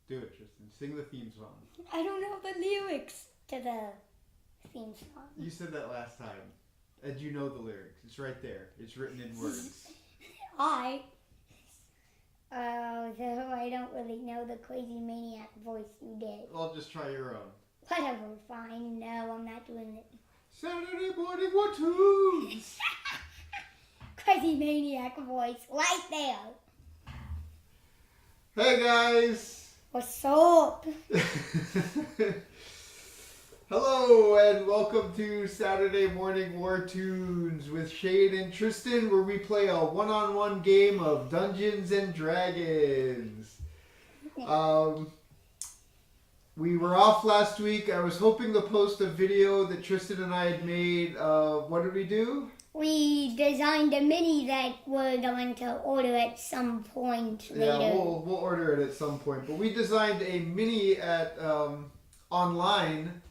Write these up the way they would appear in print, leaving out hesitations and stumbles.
Do it, Tristan. Sing the theme song. I don't know the lyrics to the theme song. You said that last time. And you know the lyrics. It's right there. It's written in words. So I don't really know the crazy maniac voice you did. I'll just try your own. Whatever, fine. No, I'm not doing it. Saturday morning Wartoons! Crazy maniac voice, right there. Hey guys! What's up? Hello and welcome to Saturday Morning Wartoons with Shane and Tristan, where we play a one-on-one game of Dungeons and Dragons. We were off last week. I was hoping to post a video that Tristan and I had made. What did we do? We designed a mini that we're going to order at some point later. Yeah, we'll order it at some point. But we designed a mini at online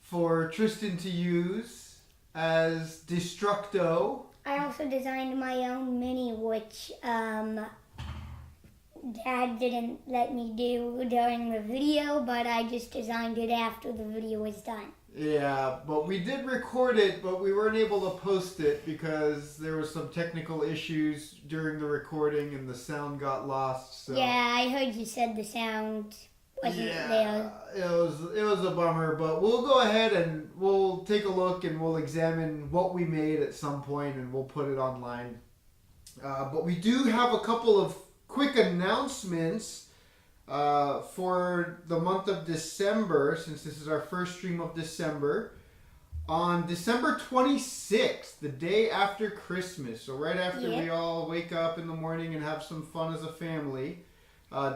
for Tristan to use as Destructo. I also designed my own mini, which Dad didn't let me do during the video, but I just designed it after the video was done. Yeah, but we did record it, but we weren't able to post it because there was some technical issues during the recording and the sound got lost. So. Yeah, I heard you said the sound wasn't there. It was a bummer, but we'll go ahead and we'll take a look and we'll examine what we made at some point and we'll put it online. But we do have a couple of quick announcements for the month of December, since this is our first stream of December. On December 26th, the day after Christmas, so right after we all wake up in the morning and have some fun as a family,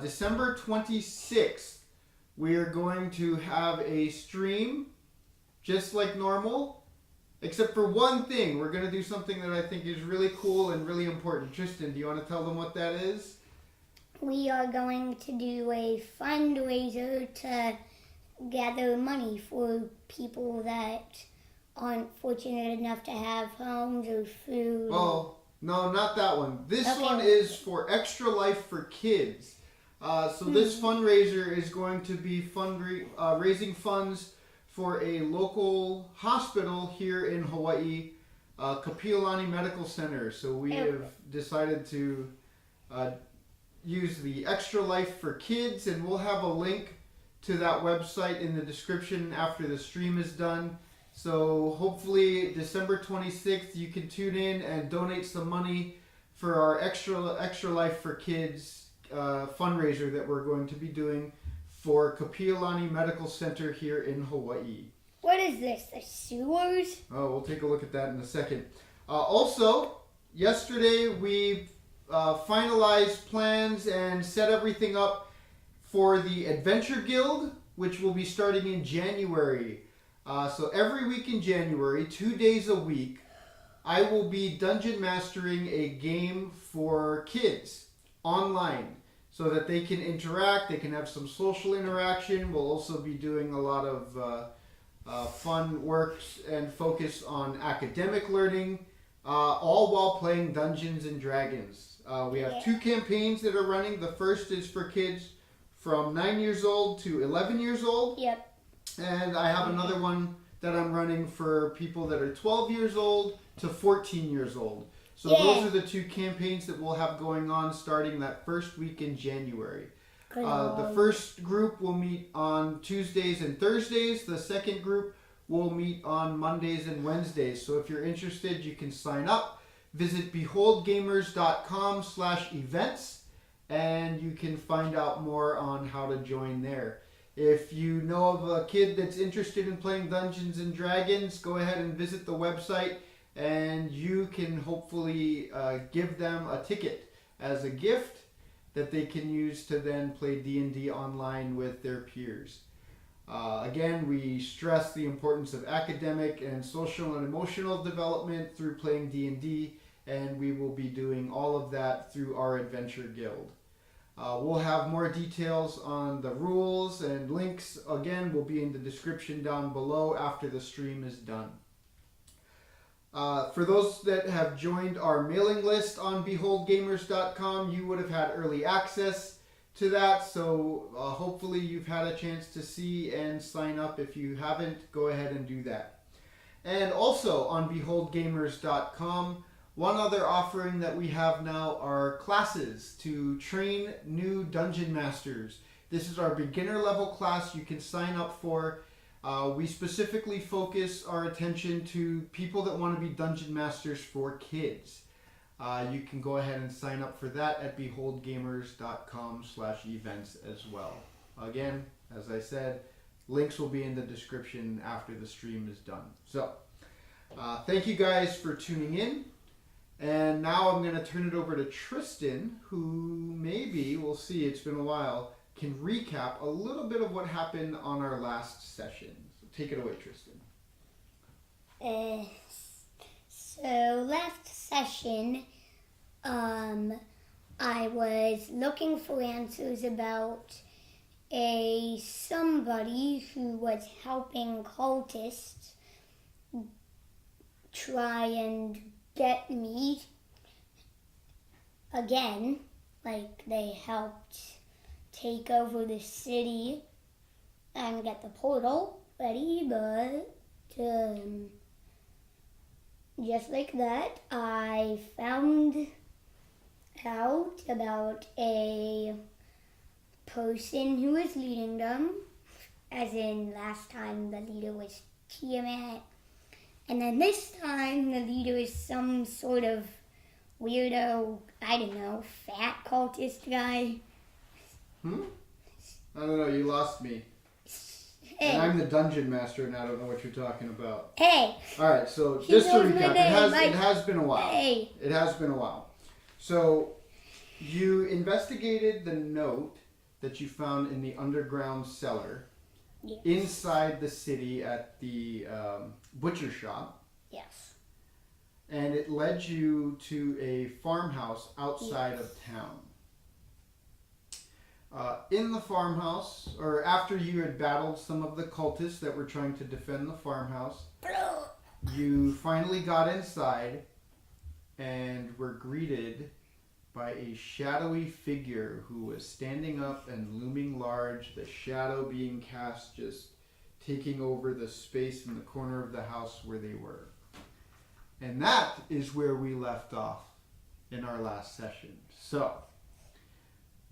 December 26th, we are going to have a stream just like normal, except for one thing. We're going to do something that I think is really cool and really important. Tristan, do you want to tell them what that is? We are going to do a fundraiser to gather money for people that aren't fortunate enough to have homes or food. Oh, no, not that one. This one is for Extra Life for Kids. So this fundraiser is going to be raising funds for a local hospital here in Hawaii, Kapiolani Medical Center. So we have decided to use the Extra Life for Kids, and we'll have a link to that website in the description after the stream is done. So hopefully December 26th you can tune in and donate some money for our Extra Life for Kids fundraiser that we're going to be doing for Kapiolani Medical Center here in Hawaii. What is this, the sewers? Oh, we'll take a look at that in a second. Also, yesterday we finalized plans and set everything up for the Adventure Guild, which will be starting in January. So every week in January, 2 days a week, I will be dungeon mastering a game for kids online so that they can interact, they can have some social interaction. We'll also be doing a lot of fun works and focus on academic learning, all while playing Dungeons and Dragons. We have 2 campaigns that are running. The first is for kids from 9 years old to 11 years old. Yep. And I have another one that I'm running for people that are 12 years old to 14 years old. So those are the 2 campaigns that we'll have going on starting that first week in January. The first group will meet on Tuesdays and Thursdays. The second group will meet on Mondays and Wednesdays. So if you're interested, you can sign up. Visit beholdgamers.com/events and you can find out more on how to join there. If you know of a kid that's interested in playing Dungeons and Dragons, go ahead and visit the website and you can hopefully give them a ticket as a gift that they can use to then play D&D online with their peers. Again, we stress the importance of academic and social and emotional development through playing D&D, and we will be doing all of that through our Adventure Guild. We'll have more details on the rules and links. Again, will be in the description down below after the stream is done. For those that have joined our mailing list on beholdgamers.com, you would have had early access to that. So hopefully you've had a chance to see and sign up. If you haven't, go ahead and do that. And also on beholdgamers.com, one other offering that we have now are classes to train new dungeon masters. This is our beginner level class you can sign up for. We specifically focus our attention to people that want to be dungeon masters for kids. You can go ahead and sign up for that at beholdgamers.com/events as well. Again, as I said, links will be in the description after the stream is done. So, thank you guys for tuning in. And now I'm going to turn it over to Tristan, who maybe, we'll see, it's been a while, can recap a little bit of what happened on our last session. So take it away, Tristan. So last session, I was looking for answers about somebody who was helping cultists try and get me again. Like, they helped take over the city and get the portal ready, but just like that, I found out about a person who was leading them, as in last time the leader was Tiamat, and then this time the leader is some sort of weirdo, I don't know, fat cultist guy. I don't know, you lost me. Hey. And I'm the dungeon master and I don't know what you're talking about. Hey! Alright, so just to recap, it has been a while. Hey! It has been a while. So, you investigated the note that you found in the underground cellar. Yes. Inside the city at the butcher shop. Yes. And it led you to a farmhouse outside of town. In the farmhouse, or after you had battled some of the cultists that were trying to defend the farmhouse, you finally got inside and were greeted by a shadowy figure who was standing up and looming large, the shadow being cast just taking over the space in the corner of the house where they were. And that is where we left off in our last session. So,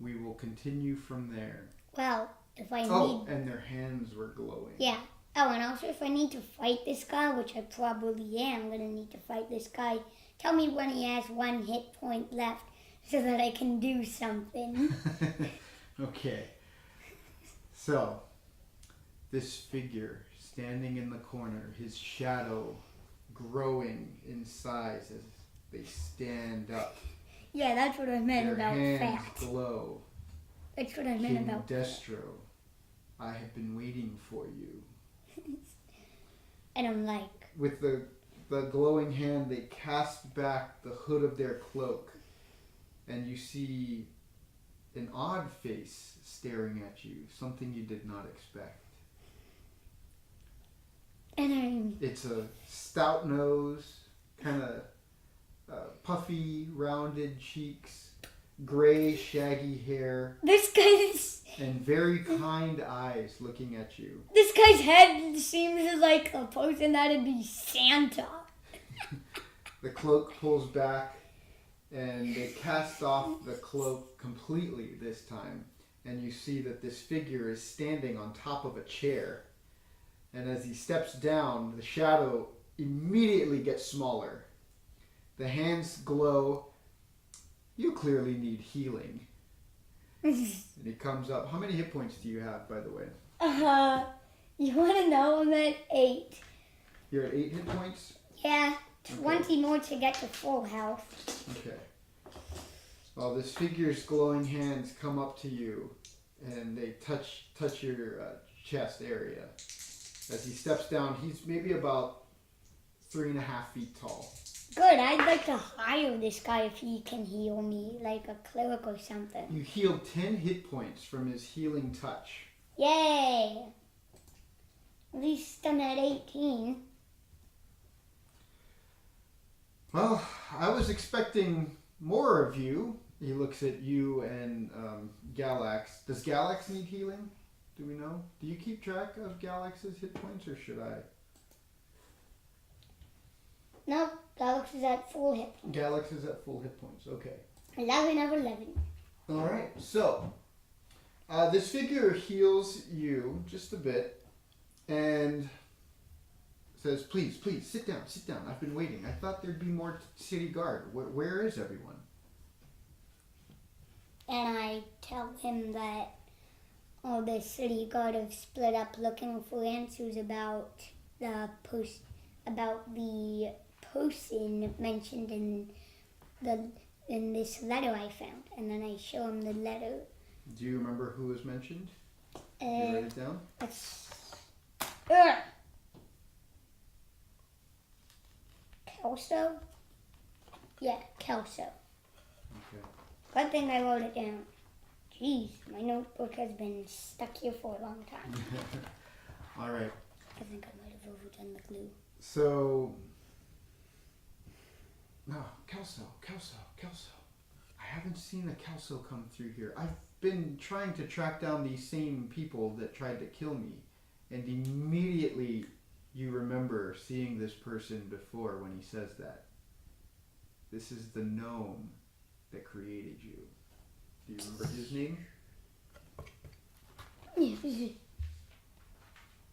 we will continue from there. Well, if I need... Oh, and their hands were glowing. Yeah. Oh, and also if I need to fight this guy, which I probably am going to need to fight this guy, tell me when he has 1 hit point left so that I can do something. Okay. So, this figure standing in the corner, his shadow growing in size as they stand up. Yeah, that's what I meant Their about hands fat. glow. That's what I meant King about Destro, I have been waiting for you. I don't like. With the glowing hand, they cast back the hood of their cloak, and you see an odd face staring at you, something you did not expect. And It's a stout nose, kind of puffy, rounded cheeks, gray, shaggy hair, this guy's... and very kind eyes looking at you. This guy's head seems like a person that'd be Santa. The cloak pulls back, and they cast off the cloak completely this time. And you see that this figure is standing on top of a chair. And as he steps down, the shadow immediately gets smaller. The hands glow. You clearly need healing. And he comes up. How many hit points do you have, by the way? You want to know? I'm at 8. You're at 8 hit points? Yeah, 20 more to get to full health. Okay. Well, this figure's glowing hands come up to you, and they touch your chest area. As he steps down, he's maybe about 3.5 feet tall. Good, I'd like to hire this guy if he can heal me, like a cleric or something. You healed 10 hit points from his healing touch. Yay! At least I'm at 18. Well, I was expecting more of you. He looks at you and Galax. Does Galax need healing? Do we know? Do you keep track of Galax's hit points, or should I? No, Galax is at full hit points. Galax is at full hit points. Okay. 11 of 11. All right. So, this figure heals you just a bit, and says, "Please, please, sit down, sit down. I've been waiting. I thought there'd be more city guard. Where is everyone?" And I tell him that all the city guard have split up looking for answers about the person mentioned in this letter I found. And then I show him the letter. Do you remember who was mentioned? Did you write it down? Kelso? Yeah, Kelso. Okay. Good thing I wrote it down. Jeez, my notebook has been stuck here for a long time. All right. I think I might have overdone the glue. So, no, Kelso. I haven't seen a Kelso come through here. I've been trying to track down these same people that tried to kill me, and immediately you remember seeing this person before when he says that. This is the gnome that created you. Do you remember his name?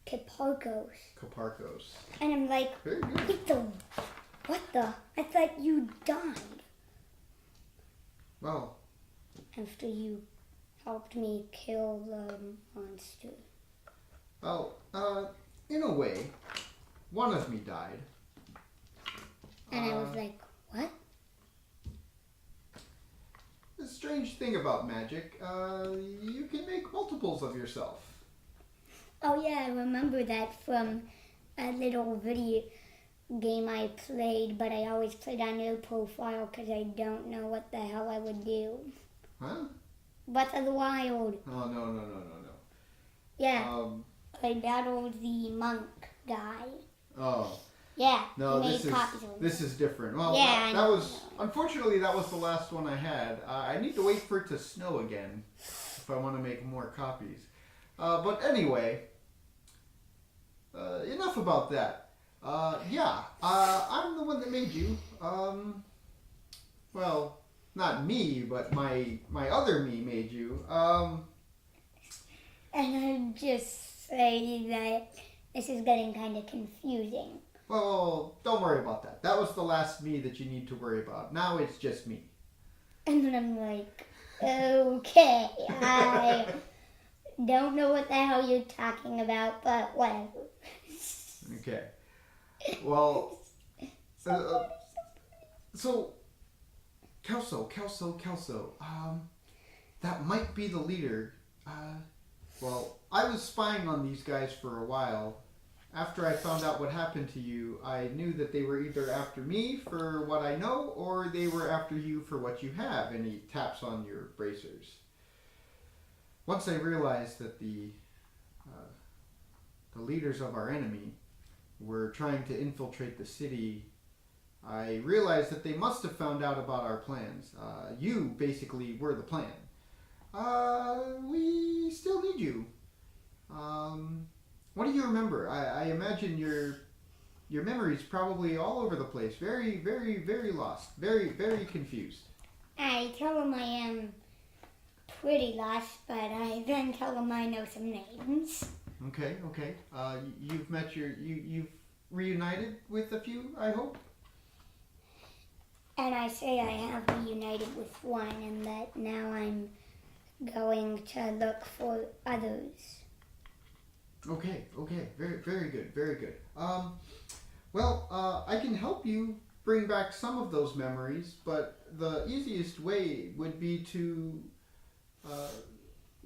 Caparcos. And I'm like, Very good. what the? I thought you died. Well, after you helped me kill the monster. Well, in a way, one of me died. And I was like, what? The strange thing about magic, you can make multiples of yourself. Oh yeah, I remember that from a little video game I played, but I always played on your profile because I don't know what the hell I would do. Huh? Breath of the Wild. Oh, no. Yeah, I battled the monk guy. Oh. Yeah, No, he made copies of this is different. Well, yeah, that was, unfortunately, that was the last one I had. I need to wait for it to snow again if I want to make more copies. But anyway, enough about that. I'm the one that made you. Well, not me, but my other me made you. And I'd just say that this is getting kind of confusing. Well, don't worry about that. That was the last me that you need to worry about. Now it's just me. And then I'm like, okay, I don't know what the hell you're talking about, but whatever. Okay. Well, so, Kelso, that might be the leader. Well, I was spying on these guys for a while. After I found out what happened to you, I knew that they were either after me for what I know, or they were after you for what you have, and he taps on your bracers. Once I realized that the leaders of our enemy were trying to infiltrate the city, I realized that they must have found out about our plans. You basically were the plan. We still need you. What do you remember? I imagine your memory's probably all over the place. Very, very, very lost. Very, very confused. I tell him I am pretty lost, but I then tell him I know some names. Okay. You've met you've reunited with a few, I hope? And I say I have reunited with one, and that now I'm going to look for others. Okay. Very, very good. Very good. I can help you bring back some of those memories, but the easiest way would be to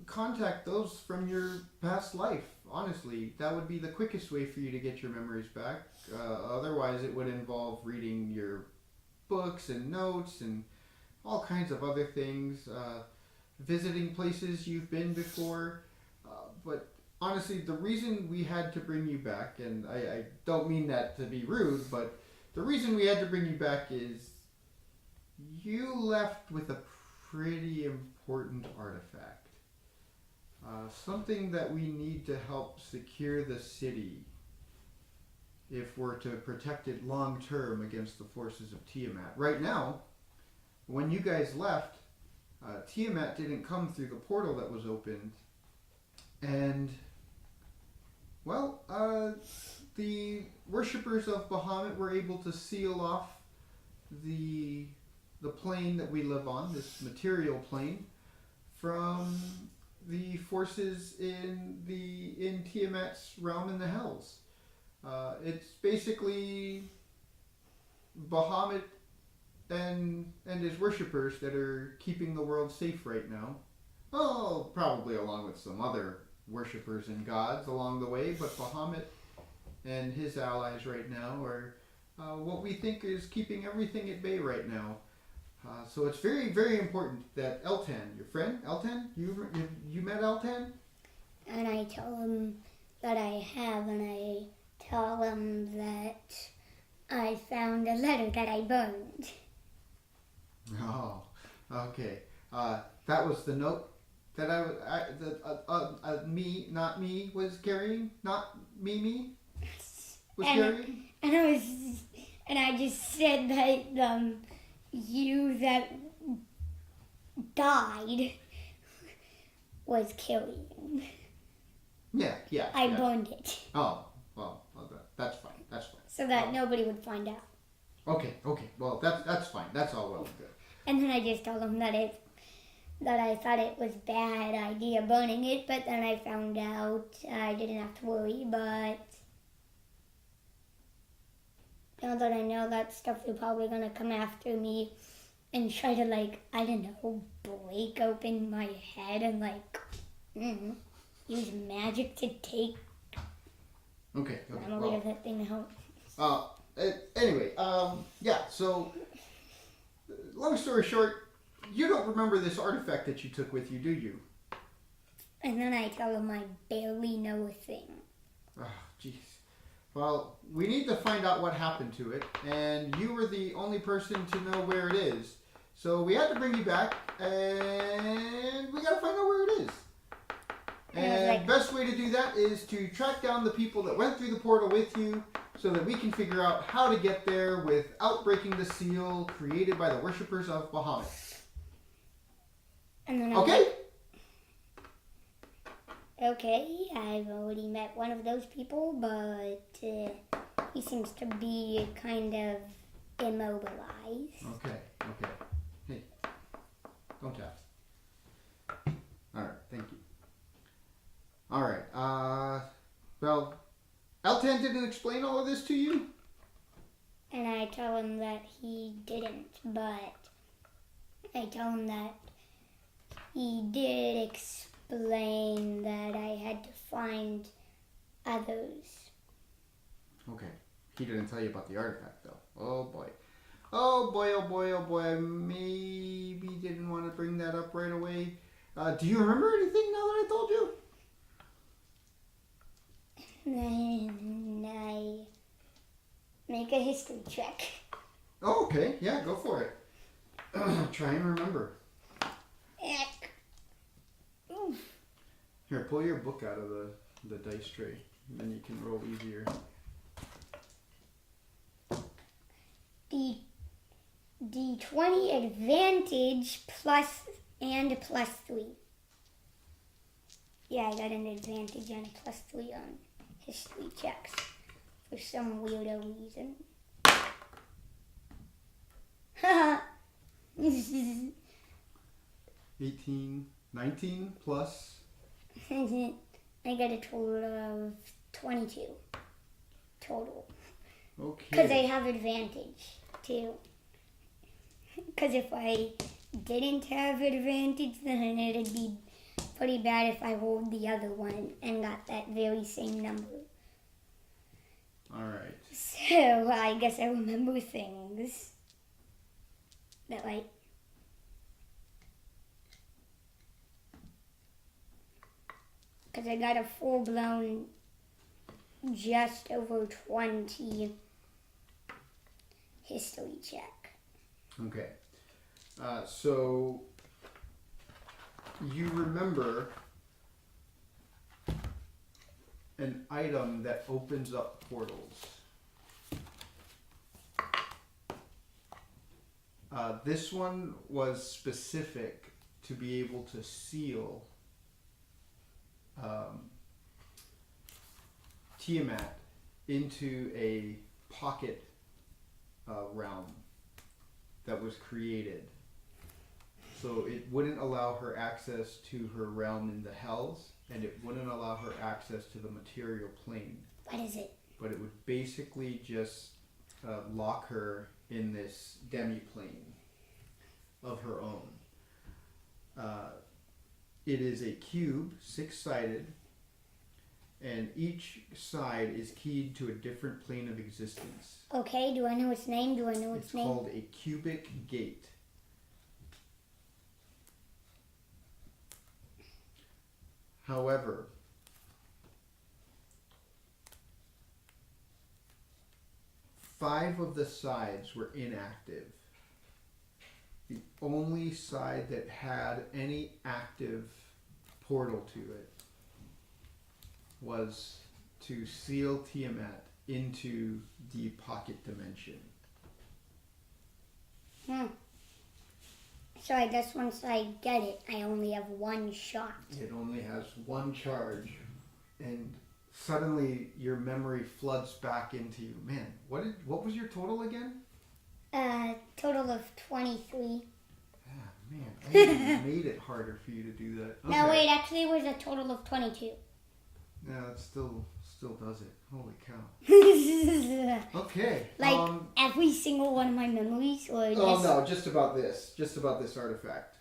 contact those from your past life. Honestly, that would be the quickest way for you to get your memories back. Otherwise, it would involve reading your books and notes and all kinds of other things, visiting places you've been before, but honestly, the reason we had to bring you back, and I don't mean that to be rude, but the reason we had to bring you back is you left with a pretty important artifact. something that we need to help secure the city if we're to protect it long term against the forces of Tiamat. Right now, when you guys left, Tiamat didn't come through the portal that was opened, and well, the worshippers of Bahamut were able to seal off the plane that we live on, this material plane, from the forces in Tiamat's realm in the Hells. It's basically Bahamut and his worshippers that are keeping the world safe right now. Oh, probably along with some other worshippers and gods along the way, but Bahamut and his allies right now are what we think is keeping everything at bay right now. So it's very, very important that Eltan, your friend, Eltan, you met Eltan? And I tell him that I have, and I tell him that I found a letter that I burned. Oh, okay. That was the note that me, not me, was carrying? Not me, was carrying? And I just said that you that died was carrying. Yeah. I burned it. Oh, well, that's fine. So that nobody would find out. Okay. Well, that's fine. That's all well and good. And then I just told him that I thought it was a bad idea burning it, but then I found out I didn't have to worry. But now that I know that stuff, they're probably gonna come after me and try to, like, I don't know, break open my head and use magic to take. Okay. I'm aware of that thing now. Anyway, yeah. So, long story short, you don't remember this artifact that you took with you, do you? And then I tell him I barely know a thing. Oh, jeez. Well, we need to find out what happened to it, and you were the only person to know where it is. So we had to bring you back, and we gotta find out where it is. And the best way to do that is to track down the people that went through the portal with you, so that we can figure out how to get there without breaking the seal created by the worshippers of Bahamut. And then okay? Okay, I've already met one of those people, but he seems to be kind of immobilized. Okay. Hey, don't tap. Alright, thank you. Alright, well, Eltan didn't explain all of this to you? And I tell him that he didn't, but I tell him that he did explain that I had to find others. Okay. He didn't tell you about the artifact, though. Oh boy. I maybe didn't want to bring that up right away. Do you remember anything now that I told you? Then I make a history check. Oh, okay. Yeah, go for it. Try and remember. Eck. Oof. Here, pull your book out of the dice tray, and then you can roll easier. D20 advantage plus 3. Yeah, I got an advantage and a +3 on history checks for some weirdo reason. Haha. 18, 19 plus. I got a total of 22 total. Okay. Because I have advantage too. Because if I didn't have advantage, then it'd be pretty bad if I rolled the other one and got that very same number. Alright. So I guess I remember things that because I got a full-blown just over 20 history check. Okay. So you remember an item that opens up portals. This one was specific to be able to seal Tiamat into a pocket realm that was created. So it wouldn't allow her access to her realm in the hells, and it wouldn't allow her access to the material plane. What is it? But it would basically just lock her in this demi-plane of her own. It is a cube, 6-sided, and each side is keyed to a different plane of existence. Okay, do I know its name? It's called a cubic gate. However, five of the sides were inactive. The only side that had any active portal to it was to seal Tiamat into the pocket dimension. So I guess once I get it, I only have one shot. It only has one charge, and suddenly your memory floods back into you. Man, what was your total again? Total of 23. Ah, man, I even made it harder for you to do that. Okay. No, wait, actually it was a total of 22. No, it still does it. Holy cow. Like Okay. every single one of my memories, or just no, just about this artifact.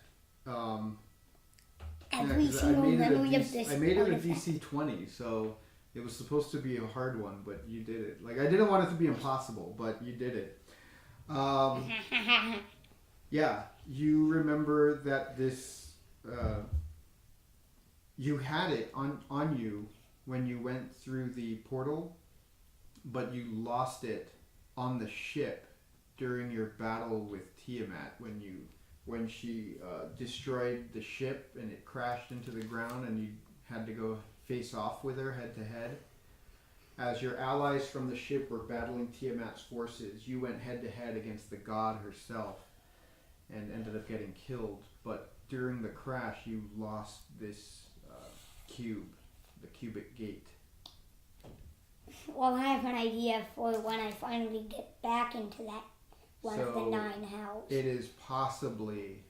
every 'cause single memory of I this. made it a artifact. DC 20, so it was supposed to be a hard one, but you did it. Like, I didn't want it to be impossible, but you did it. Yeah, you remember that this, you had it on you when you went through the portal, but you lost it on the ship during your battle with Tiamat when she destroyed the ship and it crashed into the ground and you had to go face off with her head to head. As your allies from the ship were battling Tiamat's forces, you went head to head against the god herself and ended up getting killed. But during the crash, you lost this cube, the cubic gate. Well, I have an idea for when I finally get back into that one of the So, 9 hells. It is possibly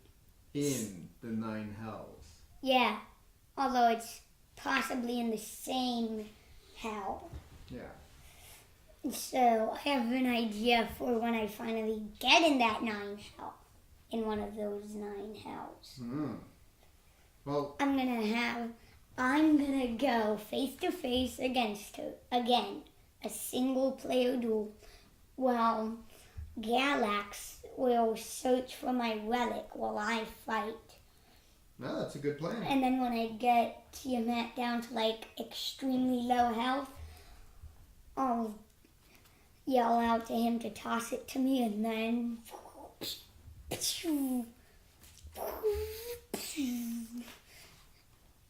in the 9 hells. Yeah, although it's possibly in the same hell. Yeah. So I have an idea for when I finally get in that 9 hell, in one of those 9 hells. Well, I'm gonna go face to face against her again, a single player duel, while Galax will search for my relic while I fight. no, that's a good plan. And then when I get Tiamat down to like extremely low health, I'll yell out to him to toss it to me, and then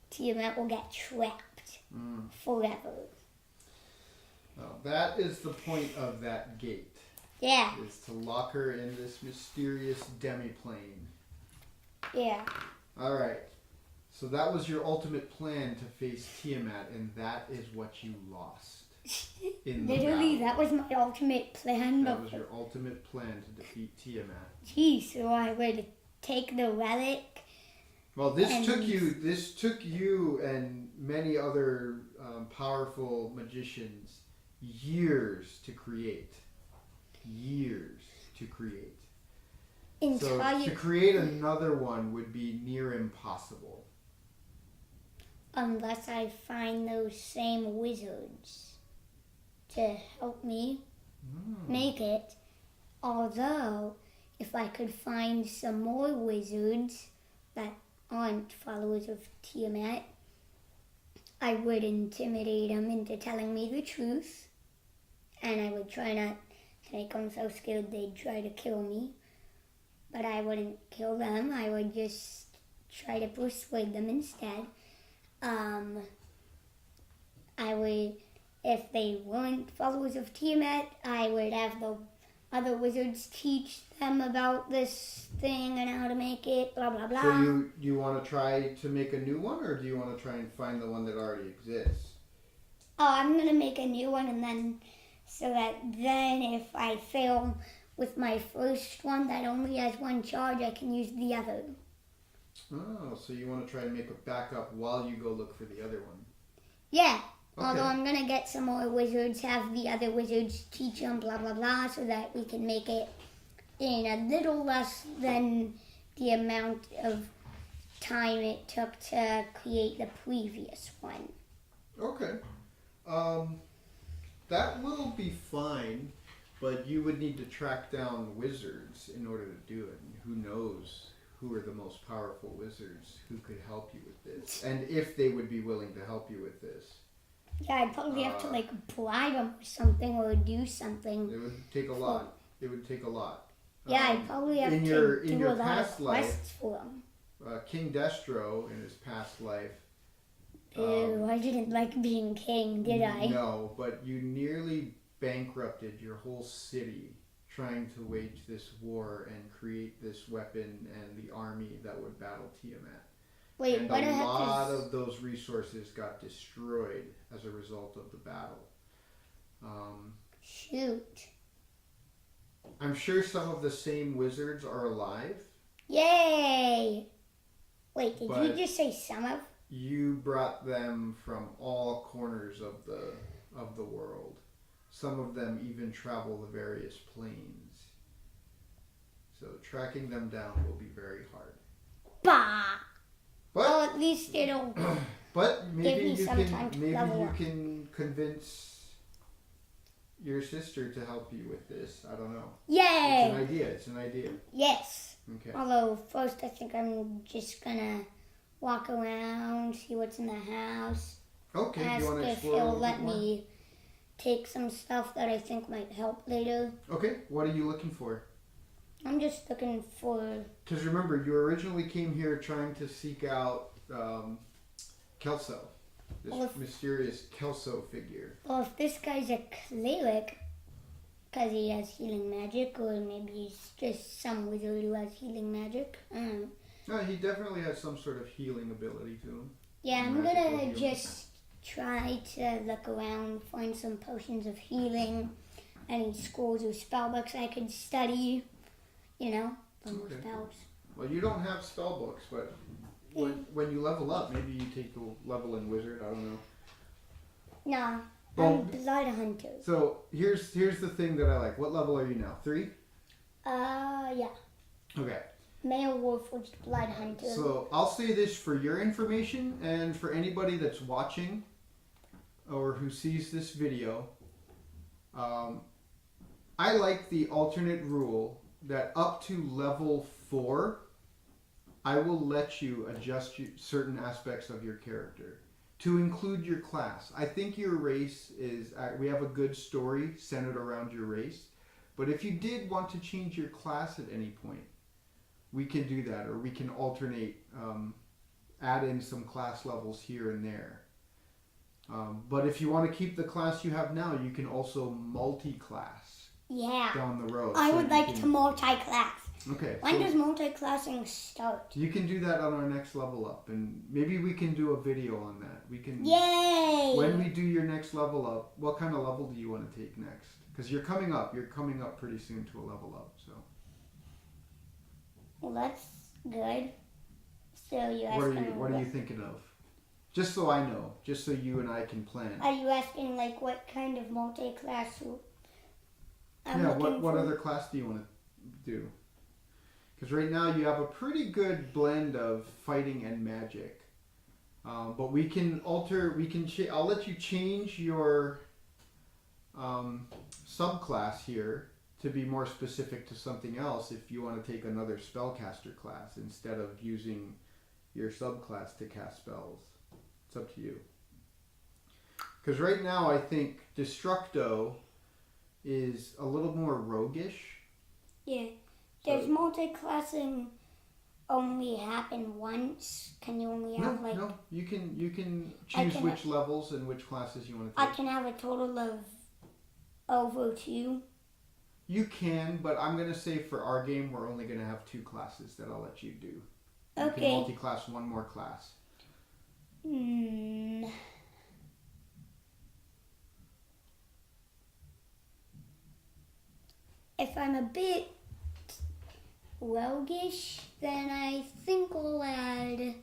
Tiamat will get trapped forever. Well, that is the point of that gate, Yeah, is to lock her in this mysterious demi-plane. yeah. Alright, so that was your ultimate plan to face Tiamat, and that is what you lost. In the Literally, battle. that was my ultimate plan. That was your ultimate plan to defeat Tiamat. Geez, so I would take the relic. Well, this took you and many other powerful magicians years to create. So to create another one would be near impossible. Unless I find those same wizards to help me make it. Although, if I could find some more wizards that aren't followers of Tiamat, I would intimidate them into telling me the truth, and I would try not to make them so scared they'd try to kill me. But I wouldn't kill them, I would just try to persuade them instead. if they weren't followers of Tiamat, I would have the other wizards teach them about this thing and how to make it, blah, blah, blah. So you want to try to make a new one, or do you want to try and find the one that already exists? Oh, I'm going to make a new one, and then, so that then if I fail with my first one that only has one charge, I can use the other. Oh, so you want to try and make a backup while you go look for the other one? Yeah. Okay. Although I'm going to get some more wizards, have the other wizards teach them, blah, blah, blah, so that we can make it in a little less than the amount of time it took to create the previous one. Okay. That will be fine, but you would need to track down wizards in order to do it. And who knows who are the most powerful wizards who could help you with this, and if they would be willing to help you with this. Yeah, I'd probably have to bribe them or something, or do something. It would take a lot. It would take a lot. Yeah, I'd probably have to do a lot of quests for them. King Destro, in his past life. Ew, I didn't like being king, did I? No, but you nearly bankrupted your whole city trying to wage this war and create this weapon and the army that would battle Tiamat. Wait, and what a lot of those resources got destroyed as a result of the battle. Shoot. I'm sure some of the same wizards are alive. Yay! Wait, did you just say some of? You brought them from all corners of the world. Some of them even travel the various planes. So tracking them down will be very hard. Bah! But, well, at least it'll but maybe give me some time to level up. Can convince your sister to help you with this. I don't know. Yay! It's an idea. Yes. Okay. Although first I think I'm just gonna walk around, see what's in the house. Okay. Ask you want to if explore he'll let me take some stuff that I think might help later. Okay. What are you looking for? I'm just looking for... Because remember, you originally came here trying to seek out Kelso. This mysterious Kelso figure. Well, if this guy's a cleric, because he has healing magic, or maybe he's just some wizard who has healing magic. No, he definitely has some sort of healing ability to him. Yeah, I'm gonna just try to look around, find some potions of healing, any scrolls or spell books I could study. You know, from more spells. Well, you don't have spell books, but when you level up, maybe you take the level in wizard. I don't know. Nah, I'm Blood Hunter. So here's the thing that I like. What level are you now? 3? Yeah. Okay. Male Warforged Blood Hunter. So I'll say this for your information and for anybody that's watching or who sees this video. I like the alternate rule that up to level 4, I will let you adjust certain aspects of your character to include your class. I think your race is, we have a good story centered around your race, but if you did want to change your class at any point, we can do that, or we can alternate, add in some class levels here and there. But if you want to keep the class you have now, you can also multi-class. Yeah. Down the road. I would like to multi-class. Okay. When does multi-classing start? You can do that on our next level up, and maybe we can do a video on that. We can. Yay! When we do your next level up, what kind of level do you want to take next? Because you're coming up. You're coming up pretty soon to a level up. So. Well, that's good. So you asking? What are you thinking of? Just so I know. Just so you and I can plan. Are you asking what kind of multi-class? What other class do you want to do? Because right now you have a pretty good blend of fighting and magic. But we can alter, I'll let you change your subclass here to be more specific to something else if you want to take another spellcaster class instead of using your subclass to cast spells. It's up to you. Because right now I think Destructo is a little more roguish. Yeah. There's multi-classing only happen once? Can you only have No. You can I choose can- which levels and which classes you want to I take. can have a total of over 2? You can, but I'm gonna say for our game we're only gonna have 2 classes that I'll let you do. You can Okay. multi-class one more class. If I'm a bit roguish, then I think we'll add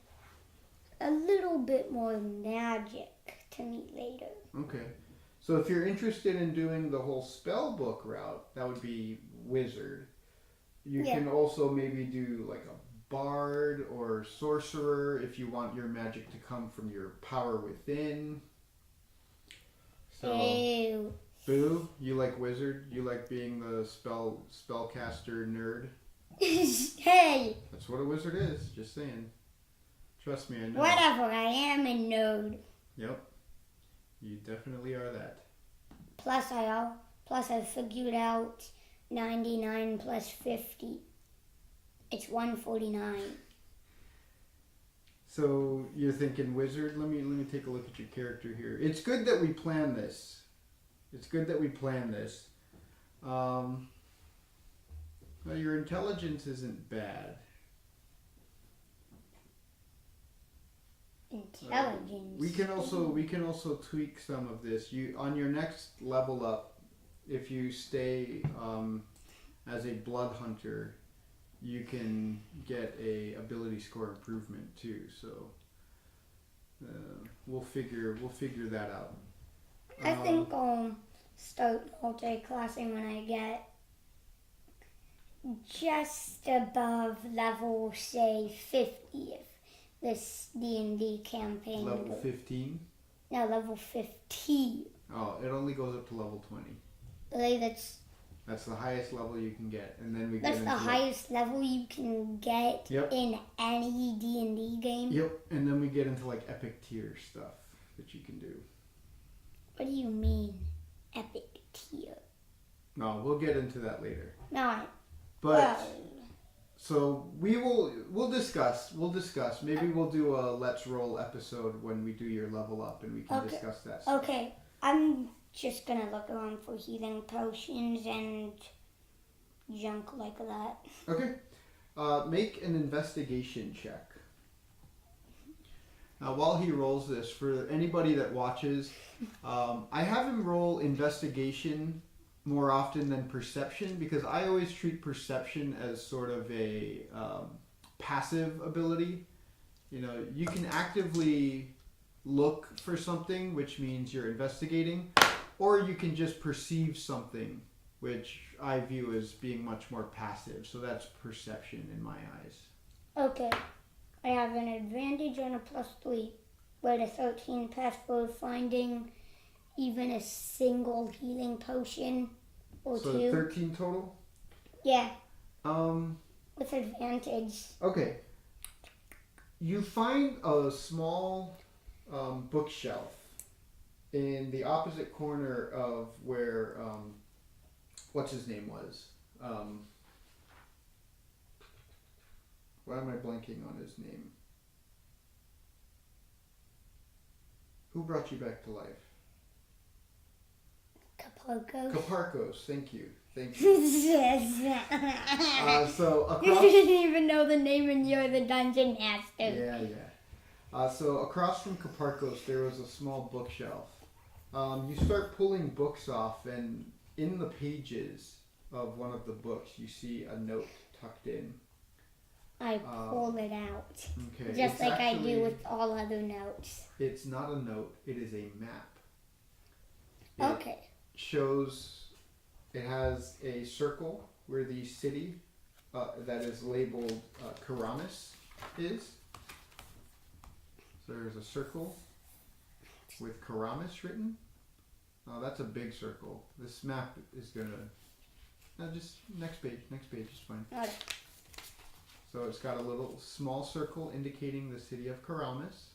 a little bit more magic to meet later. Okay. So if you're interested in doing the whole spell book route, that would be wizard. You can also maybe do like a bard or sorcerer if you want your magic to come from your power within. So Ew. Boo, you like wizard? You like being the spellcaster nerd? Hey, That's what a wizard is, just saying. Trust me, I know. whatever, I am a nerd. Yep. You definitely are that. Plus I figured out 99 plus 50. It's 149. So you're thinking wizard? Let me take a look at your character here. It's good that we plan this. Well, your intelligence isn't bad. Intelligence. We can also tweak some of this. You on your next level up, if you stay as a blood hunter, you can get a ability score improvement too. So we'll figure that out. I think I'll start multi-classing when I get just above level, say, 50 if this D&D campaign Level goes. 15? No, level 50. Oh, it only goes up to level 20. Really, that's That's the highest level you can get, and then we That's get the into highest level you can get Yep. in any D&D game? Yep, and then we get into like epic tier stuff that you can do. What do you mean, epic tier? No, we'll get into that later. No, But so we'll discuss. Maybe we'll do a Let's Roll episode when we do your level up, and we can discuss that stuff. Okay, I'm just gonna look around for healing potions and junk like that. Okay. Make an investigation check. Now, while he rolls this, for anybody that watches, I have him roll investigation more often than perception because I always treat perception as sort of a passive ability. You know, you can actively look for something, which means you're investigating, or you can just perceive something, which I view as being much more passive. So that's perception in my eyes. Okay, I have an advantage on a +3, but a 13 pass for finding even a single healing potion or So 2. 13 total? Yeah, Um, with advantage. okay. You find a small bookshelf in the opposite corner of where, what's his name was. Why am I blanking on his name? Who brought you back to life? Caparcos, thank you. So You across... didn't even know the name and you're the dungeon master. Yeah. So across from Caparcos, there was a small bookshelf. You start pulling books off, and in the pages of one of the books, you see a note tucked in. I pull it out. Okay. Just like I do with all other notes. It's not a note, it is a map. Okay. It has a circle where the city that is labeled Keramas is. So there's a circle with Keramas written. Oh, that's a big circle. This map is gonna... just next page is fine. Okay. So it's got a little small circle indicating the city of Keramas.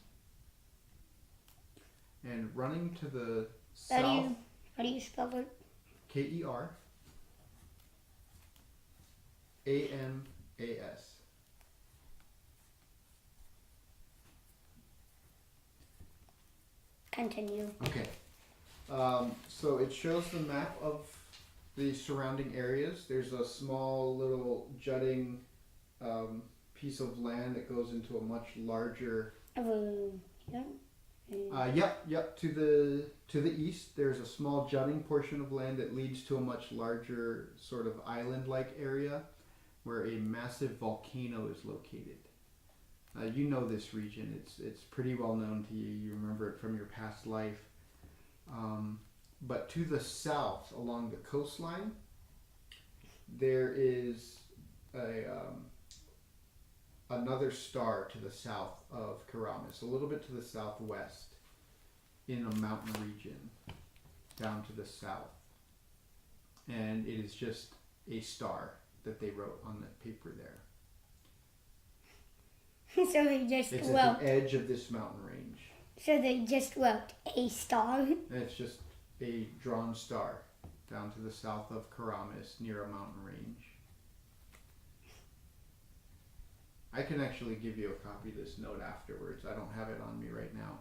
And running to the south... How do you spell it? Keramas. continue. Okay. So it shows the map of the surrounding areas. There's a small little jutting piece of land that goes into a much larger. Yep. To the east, there's a small jutting portion of land that leads to a much larger sort of island-like area where a massive volcano is located. You know this region. It's pretty well known to you. You remember it from your past life. But to the south, along the coastline, there is another star to the south of Keramas, a little bit to the southwest, in a mountain region down to the south. And it is just a star that they wrote on the paper there. So they just It's wrote. at the edge of this mountain range. So they just wrote a star. And it's just a drawn star down to the south of Keramas near a mountain range. I can actually give you a copy of this note afterwards. I don't have it on me right now.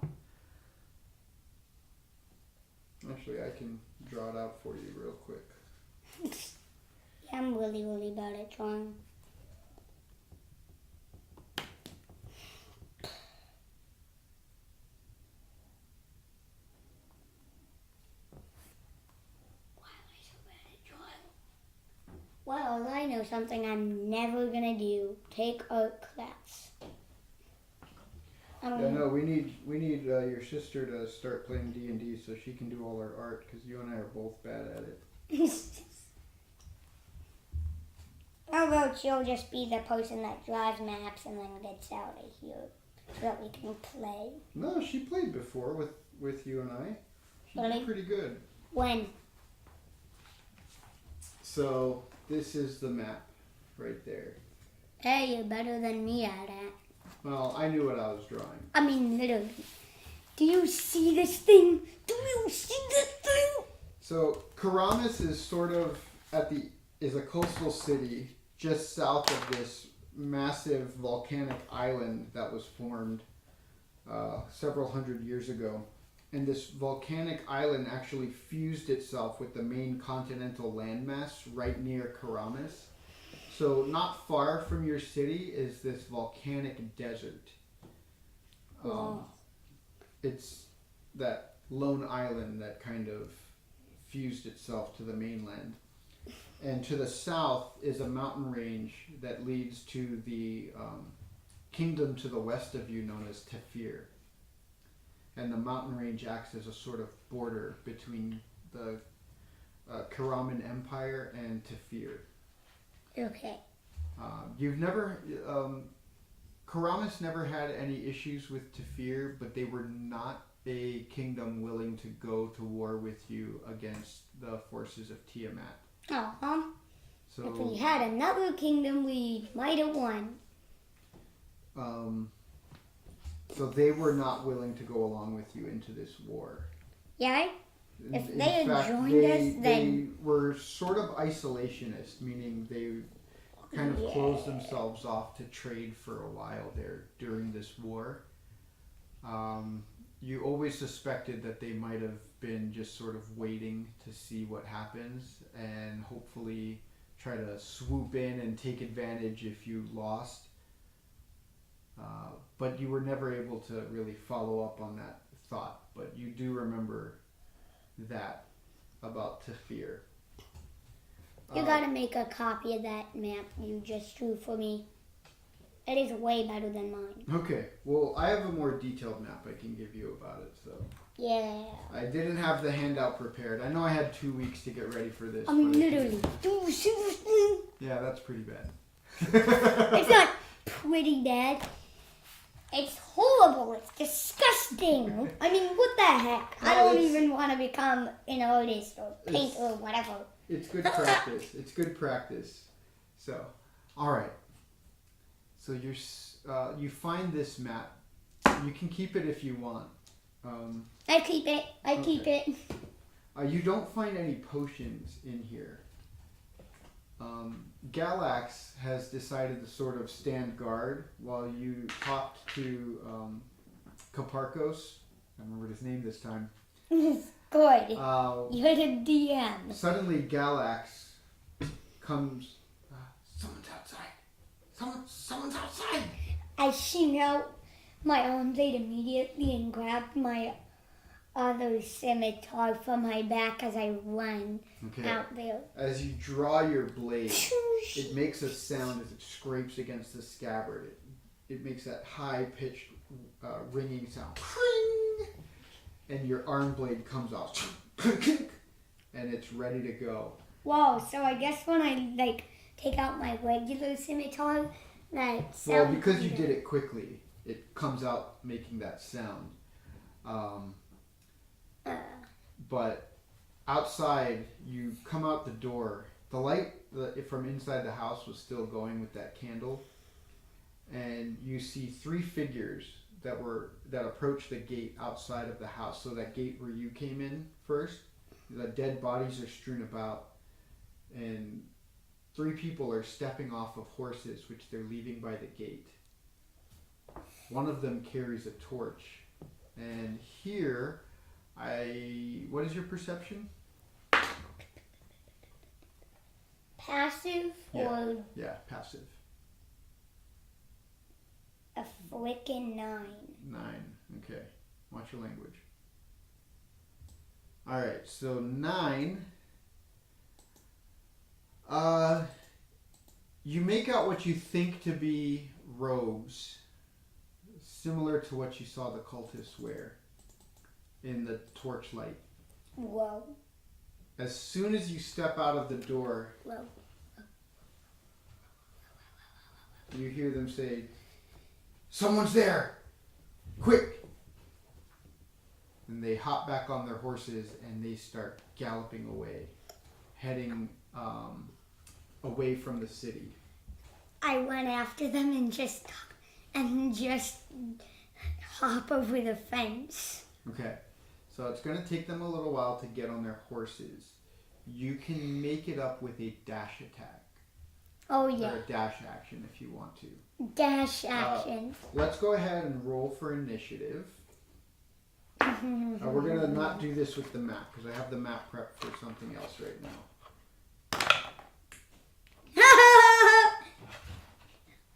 Actually, I can draw it out for you real quick. Yeah, I'm really, really bad at drawing. Well, I know something I'm never gonna do. Take art class. Yeah, no, we need your sister to start playing D&D so she can do all our art because you and I are both bad at it. How about she'll just be the person that draws maps and then gets out of here so that we can play? No, she played before with you and I. She Really? did pretty good. When? So this is the map right there. Hey, you're better than me at it. Well, I knew what I was drawing. I mean, literally. Do you see this thing? Do you see this thing? So Keramas is sort of is a coastal city just south of this massive volcanic island that was formed several hundred years ago. And this volcanic island actually fused itself with the main continental landmass right near Keramas. So not far from your city is this volcanic desert. It's that lone island that kind of fused itself to the mainland. And to the south is a mountain range that leads to the kingdom to the west of you known as Tefir. And the mountain range acts as a sort of border between the Keraman Empire and Tefir. Okay. Keramas never had any issues with Tefir, but they were not a kingdom willing to go to war with you against the forces of Tiamat. Uh-huh. So, If we had another kingdom, we might have won. So they were not willing to go along with you into this war. Yeah? If they had joined us, then... They were sort of isolationist, meaning they kind of closed themselves off to trade for a while there during this war. You always suspected that they might have been just sort of waiting to see what happens and hopefully try to swoop in and take advantage if you lost. But you were never able to really follow up on that thought. But you do remember that about Tefir. You gotta make a copy of that map you just drew for me. It is way better than mine. Okay, well, I have a more detailed map I can give you about it, so. Yeah. I didn't have the handout prepared. I know I had 2 weeks to get ready for this. I mean, literally. Do you see this thing? Yeah, that's pretty bad. It's not pretty bad. It's horrible. It's disgusting. I mean, what the heck? I don't even want to become an artist or painter or whatever. It's good practice. It's good practice. So, all right. So you find this map. You can keep it if you want. I keep it. I keep it. You don't find any potions in here. Galax has decided to sort of stand guard while you talked to Kaparkos I remembered his name this time. Good. You're the DM. Suddenly, Galax comes. Someone's outside. Someone's outside. I shoot out my own blade immediately and grab my other scimitar from my back as I run out there. As you draw your blade, it makes a sound as it scrapes against the scabbard. It makes that high-pitched ringing sound. And your arm blade comes off. And it's ready to go. Wow, so I guess when I take out my regular scimitar, that sound... Well, because you did it quickly, it comes out making that sound. But outside, you come out the door. The light from inside the house was still going with that candle. And you see 3 figures that approach the gate outside of the house. So that gate where you came in first, the dead bodies are strewn about. And 3 people are stepping off of horses, which they're leaving by the gate. One of them carries a torch. And here, what is your perception? Passive or... Yeah, passive. A frickin' 9. 9, okay. Watch your language. Alright, so 9... you make out what you think to be robes, similar to what you saw the cultists wear in the torchlight. Whoa. As soon as you step out of the door, Whoa. you hear them say, "Someone's there! Quick!" And they hop back on their horses and they start galloping away, heading away from the city. I went after them and just hop over the fence. Okay, so it's going to take them a little while to get on their horses. You can make it up with a dash attack. Oh yeah. Or a dash action if you want to. Dash action. Let's go ahead and roll for initiative. We're going to not do this with the map because I have the map prepped for something else right now.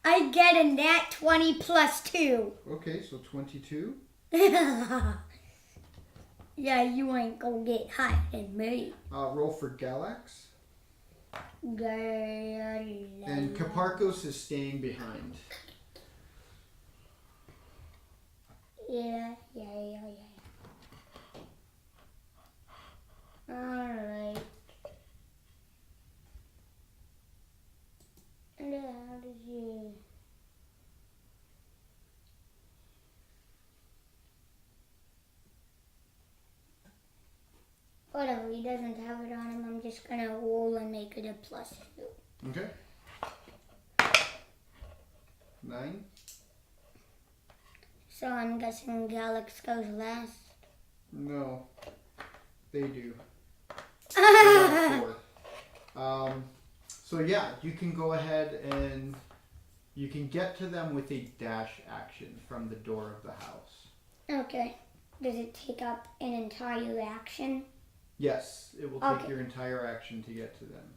I get a nat 20 plus 2. Okay, so 22. Yeah, you ain't gonna get higher than me. Roll for Galax. And Caparcos is staying behind. Yeah. Alright. And how did you... Whatever, he doesn't have it on him. I'm just gonna roll and make it a plus 2. Okay. 9. So I'm guessing Galax goes last. No, they do. They got 4. So yeah, you can go ahead and you can get to them with a dash action from the door of the house. Okay. Does it take up an entire action? Yes, it will take your entire action to get to them.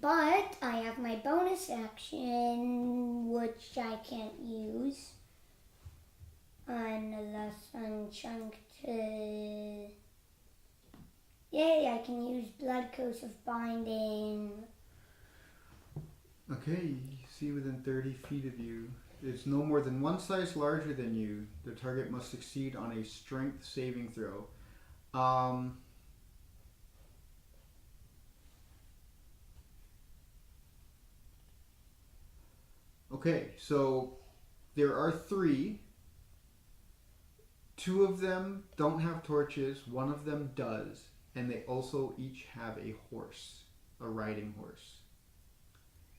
But I have my bonus action, which I can't use unless I'm trying to... Yay, I can use Blood Curse of Binding. Okay, you see within 30 feet of you. It's no more than 1 size larger than you. The target must succeed on a strength saving throw. Okay, so there are 3. 2 of them don't have torches, 1 of them does, and they also each have a horse, a riding horse.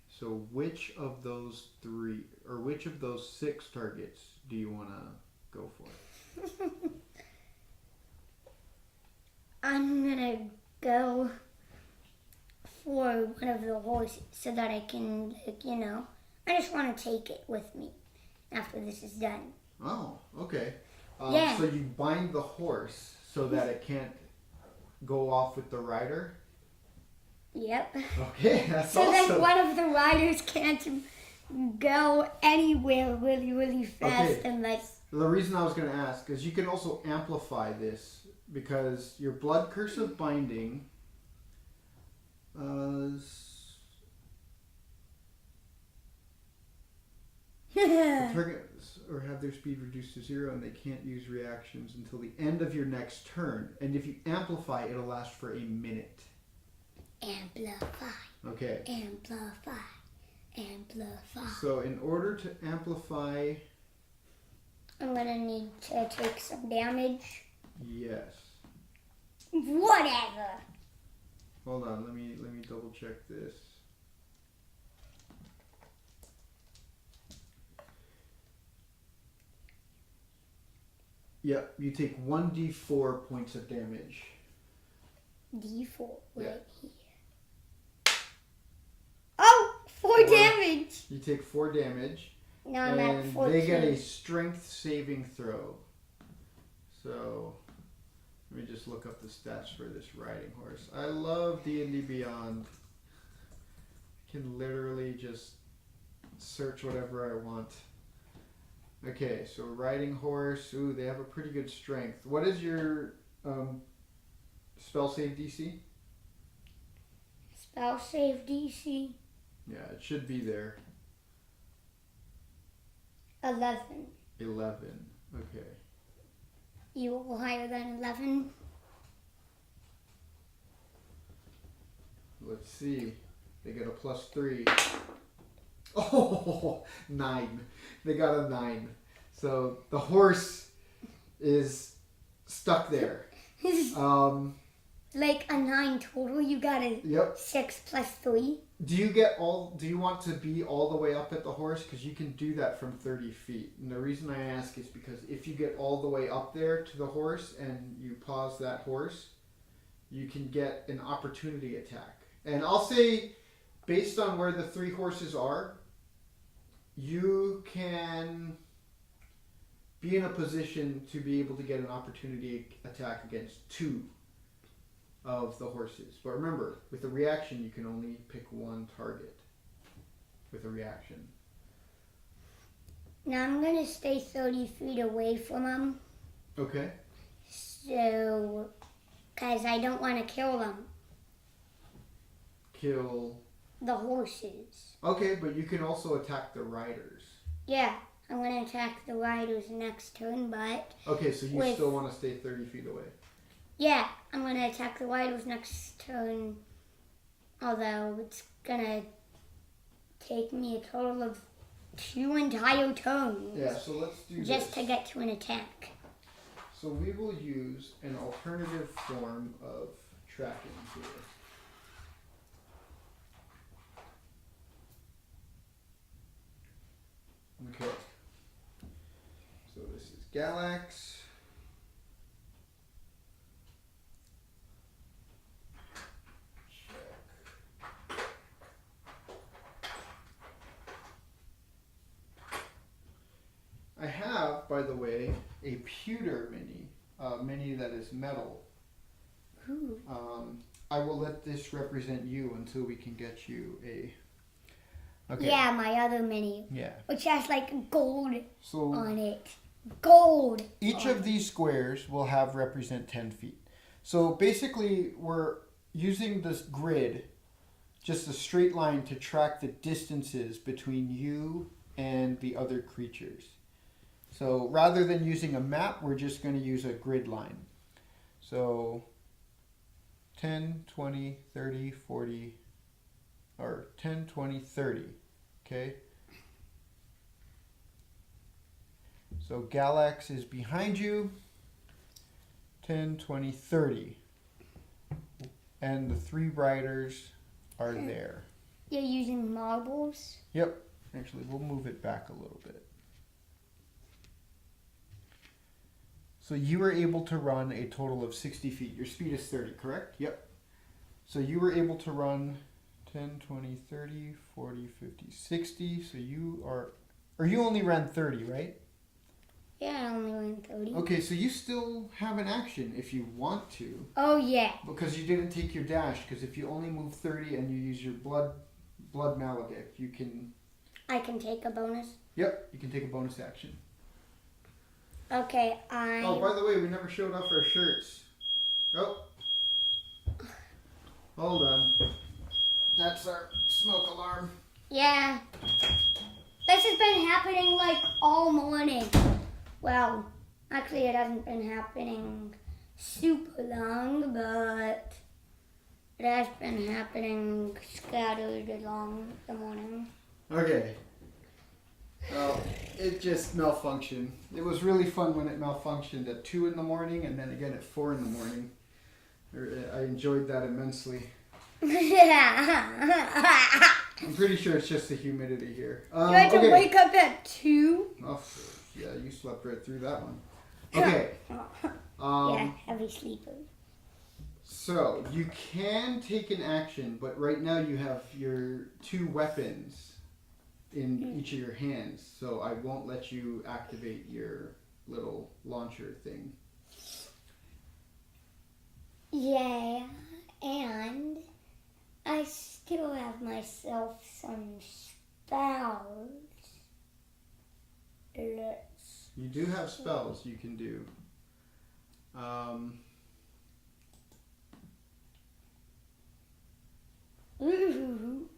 So which of those 3, or which of those 6 targets do you want to go for? I'm gonna go for one of the horses so that I can, I just want to take it with me after this is done. Oh, okay. Yeah. So you bind the horse so that it can't go off with the rider. Yep. Okay, that's So awesome. then one of the riders can't go anywhere really, really fast Okay. unless... The reason I was going to ask is you can also amplify this because your blood cursive binding targets or have their speed reduced to 0 and they can't use reactions until the end of your next turn. And if you amplify, it'll last for a minute. Amplify. Okay. Amplify. Amplify. So in order to amplify... I'm gonna need to take some damage. Yes. Whatever. Hold on, let me double check this. Yep, you take 1d4 points of damage. D4 right Yeah. here. Oh! 4 Four. damage! You take 4 damage. Now I'm at And 14. they get a strength saving throw. So, let me just look up the stats for this riding horse. I love D&D Beyond. I can literally just search whatever I want. Okay, so riding horse. Ooh, they have a pretty good strength. What is your spell save DC? Spell save DC Yeah, it should be there. 11. 11. Okay. You roll higher than 11. Let's see. They get a +3. Oh, 9. They got a 9. So the horse is stuck there. Like a 9 total. You got a Yep. 6 plus 3. Do you want to be all the way up at the horse? Because you can do that from 30 feet. And the reason I ask is because if you get all the way up there to the horse and you pause that horse, you can get an opportunity attack. And I'll say, based on where the 3 horses are, you can be in a position to be able to get an opportunity attack against 2 of the horses. But remember, with a reaction, you can only pick 1 target with a reaction. Now I'm going to stay 30 feet away from them. Okay. So, because I don't want to kill them. Kill... The horses. Okay, but you can also attack the riders. Yeah, I'm going to attack the riders next turn, but... Okay, so you still want to stay 30 feet away. Yeah, I'm going to attack the riders next turn. Although it's going to take me a total of 2 entire turns. Yeah, so let's do this. Just to get to an attack. So we will use an alternative form of tracking here. Okay. So this is Galax. Check. I have, by the way, a pewter mini that is metal. Ooh. I will let this represent you until we can get you a... Okay. Yeah, my other mini. Yeah. Which has like gold So on it. Gold! each of these squares will have represent 10 feet. So basically we're using this grid, just a straight line to track the distances between you and the other creatures. So rather than using a map, we're just going to use a grid line. So 10, 20, 30, 40, or 10, 20, 30. Okay? So Galax is behind you. 10, 20, 30. And the 3 riders are there. You're using marbles? Yep. Actually, we'll move it back a little bit. So you were able to run a total of 60 feet. Your speed is 30, correct? Yep. So you were able to run 10, 20, 30, 40, 50, 60. So you are... Or you only ran 30, right? Yeah, I only went 30. Okay, so you still have an action if you want to. Oh, yeah. Because you didn't take your dash. Because if you only move 30 and you use your blood maledict, you can... I can take a bonus. Yep, you can take a bonus action. Okay, Oh, by the way, we never showed off our shirts. Oh. Hold on. That's our smoke alarm. Yeah. This has been happening like all morning. Well, actually it hasn't been happening super long, but it has been happening scattered along the morning. Okay. Well, it just malfunctioned. It was really fun when it malfunctioned at 2 in the morning and then again at 4 in the morning. I enjoyed that immensely. I'm pretty sure it's just the humidity here. You had to wake up at 2? Oh, yeah, you slept right through that one. Okay. Yeah, heavy sleeper. So, you can take an action, but right now you have your 2 weapons in each of your hands, so I won't let you activate your little launcher thing. Yeah, and I still have myself some spells. You do have spells you can do. Ooh.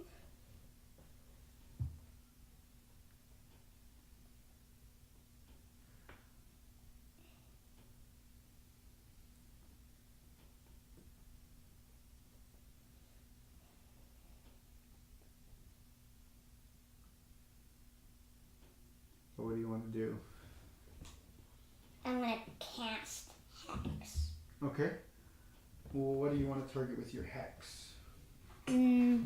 So what do you want to do? I'm gonna cast Hex. Okay. Well, what do you want to target with your hex? The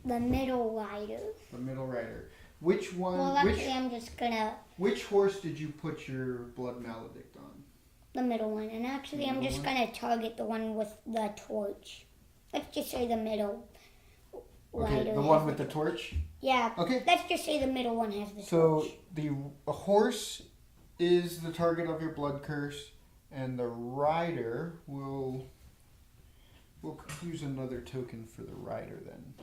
middle rider. The middle rider. Which one? Well, actually, I'm just gonna... Which horse did you put your blood maledict on? The middle one. And actually, I'm just gonna target the one with the torch. Let's just say the middle rider. Okay, the one with the torch? Yeah. Okay. Let's just say the middle one has the torch. So, the horse is the target of your blood curse, and the rider will... We'll use another token for the rider then.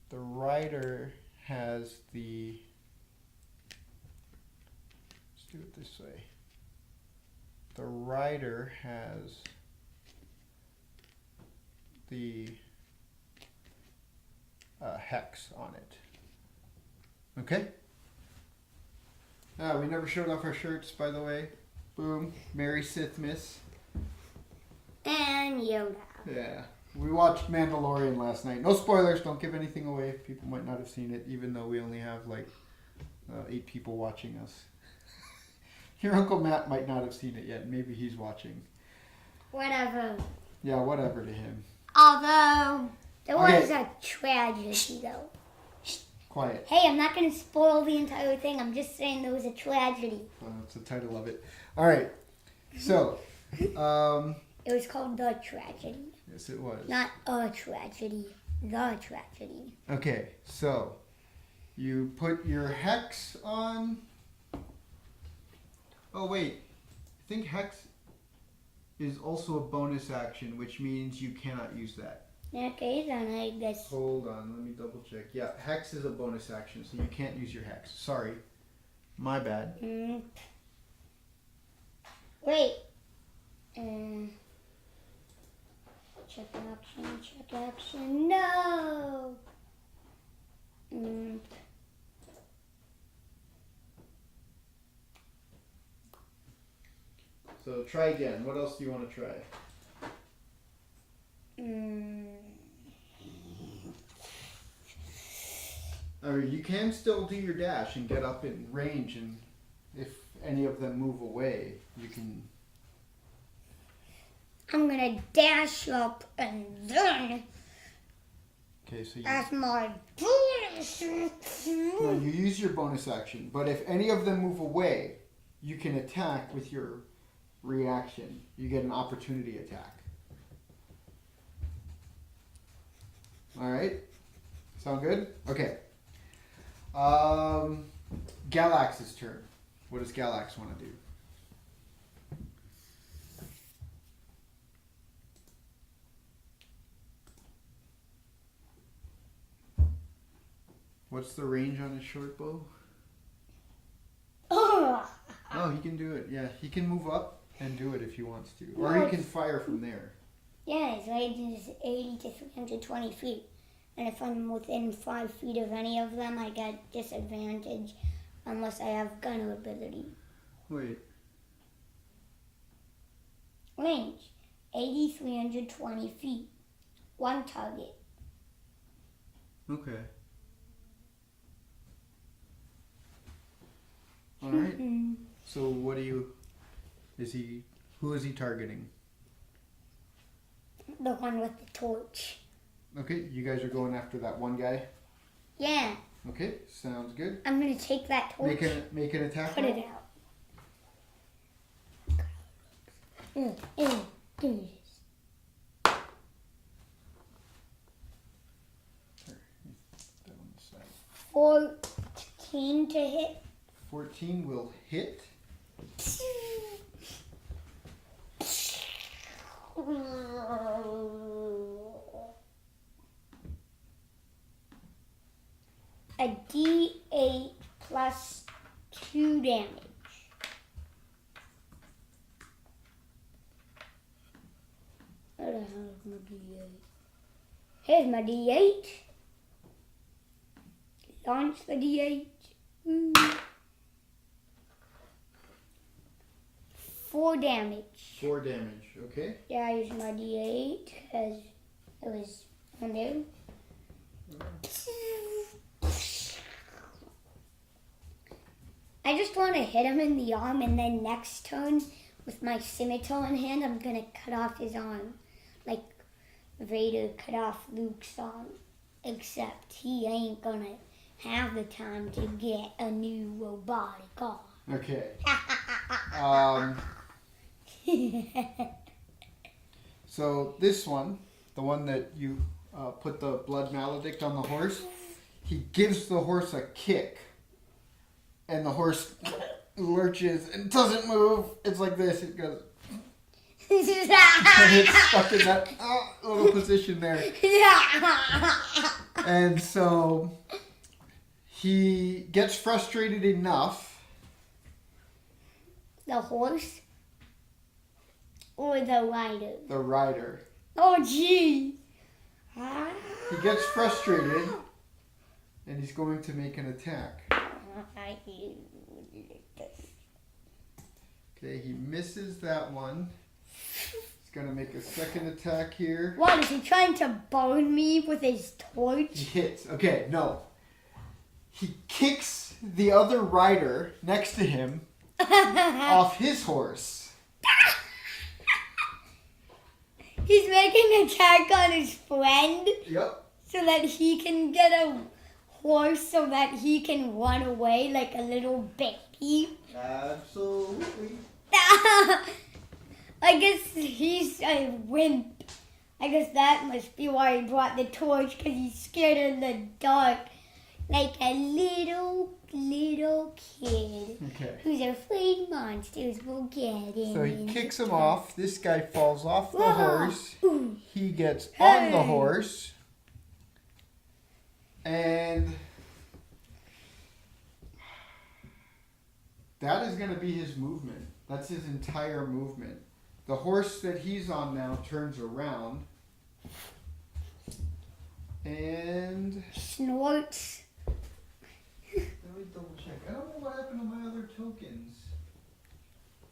The rider has the... Let's do it this way. The rider has the hex on it. Okay? We never showed off our shirts, by the way. Boom. Merry Sith Miss. And Yoda. Yeah. We watched Mandalorian last night. No spoilers. Don't give anything away. People might not have seen it, even though we only have like 8 people watching us. Your Uncle Matt might not have seen it yet. Maybe he's watching. Whatever. Yeah, whatever to him. Although, there was a tragedy, though. Quiet. Hey, I'm not going to spoil the entire thing. I'm just saying there was a tragedy. That's the title of it. All right. So, It was called The Tragedy. yes, it was. Not a tragedy. The tragedy. Okay, so you put your hex on. Oh, wait. I think hex is also a bonus action, which means you cannot use that. Okay, then I guess. Hold on, let me double check. Yeah, hex is a bonus action, so you can't use your hex. Sorry. My bad. Wait. Check action. No! So try again. What else do you want to try? I mean, you can still do your dash and get up in range, and if any of them move away, you can... I'm gonna dash up and then... Okay, so you... That's my bonus. No, you use your bonus action, but if any of them move away, you can attack with your reaction. You get an opportunity attack. Alright? Sound good? Okay. Galax's turn. What does Galax want to do? What's the range on his short bow? Oh, he can do it. Yeah, he can move up and do it if he wants to. Or he can fire from there. Yeah, his range is 80 to 320 feet. And if I'm within 5 feet of any of them, I get disadvantage unless I have gunner ability. Wait. Range, 80, 320 feet. One target. Okay. All right. So what do you... Who is he targeting? The one with the torch. Okay, you guys are going after that one guy? Yeah. Okay, sounds good. I'm going to take that torch. Make an attack. Put it out. Do this. 14 to hit. 14 will hit. A D8 plus 2 damage. Where the hell is my D8? Here's my D8. Launch the D8. 4 damage. 4 damage, okay. Yeah, I used my D8 because it was on there. I just want to hit him in the arm, and then next turn, with my scimitar in hand, I'm going to cut off his arm. Like Vader cut off Luke's arm. Except he ain't going to have the time to get a new robotic arm. Okay. So this one, the one that you put the blood maledict on the horse, he gives the horse a kick. And the horse lurches and doesn't move. It's like this. It goes. And it's stuck in that little position there. And so he gets frustrated enough. The horse or the rider? The rider. Oh, gee. He gets frustrated and he's going to make an attack. Okay, he misses that one. He's going to make a second attack here. What, is he trying to burn me with his torch? He hits. Okay, no. He kicks the other rider next to him off his horse. He's making an attack on his friend. Yep. So that he can get a horse so that he can run away like a little baby. Absolutely. I guess he's a wimp. I guess that must be why he brought the torch, because he's scared in the dark. Like a little kid. Okay. Who's afraid monsters will get him. So he kicks him off. This guy falls off the Whoa. horse. Ooh. He gets Hey. on the horse. And that is going to be his movement. That's his entire movement. The horse that he's on now turns around. And Snorts. let me double check. I don't know what happened to my other tokens.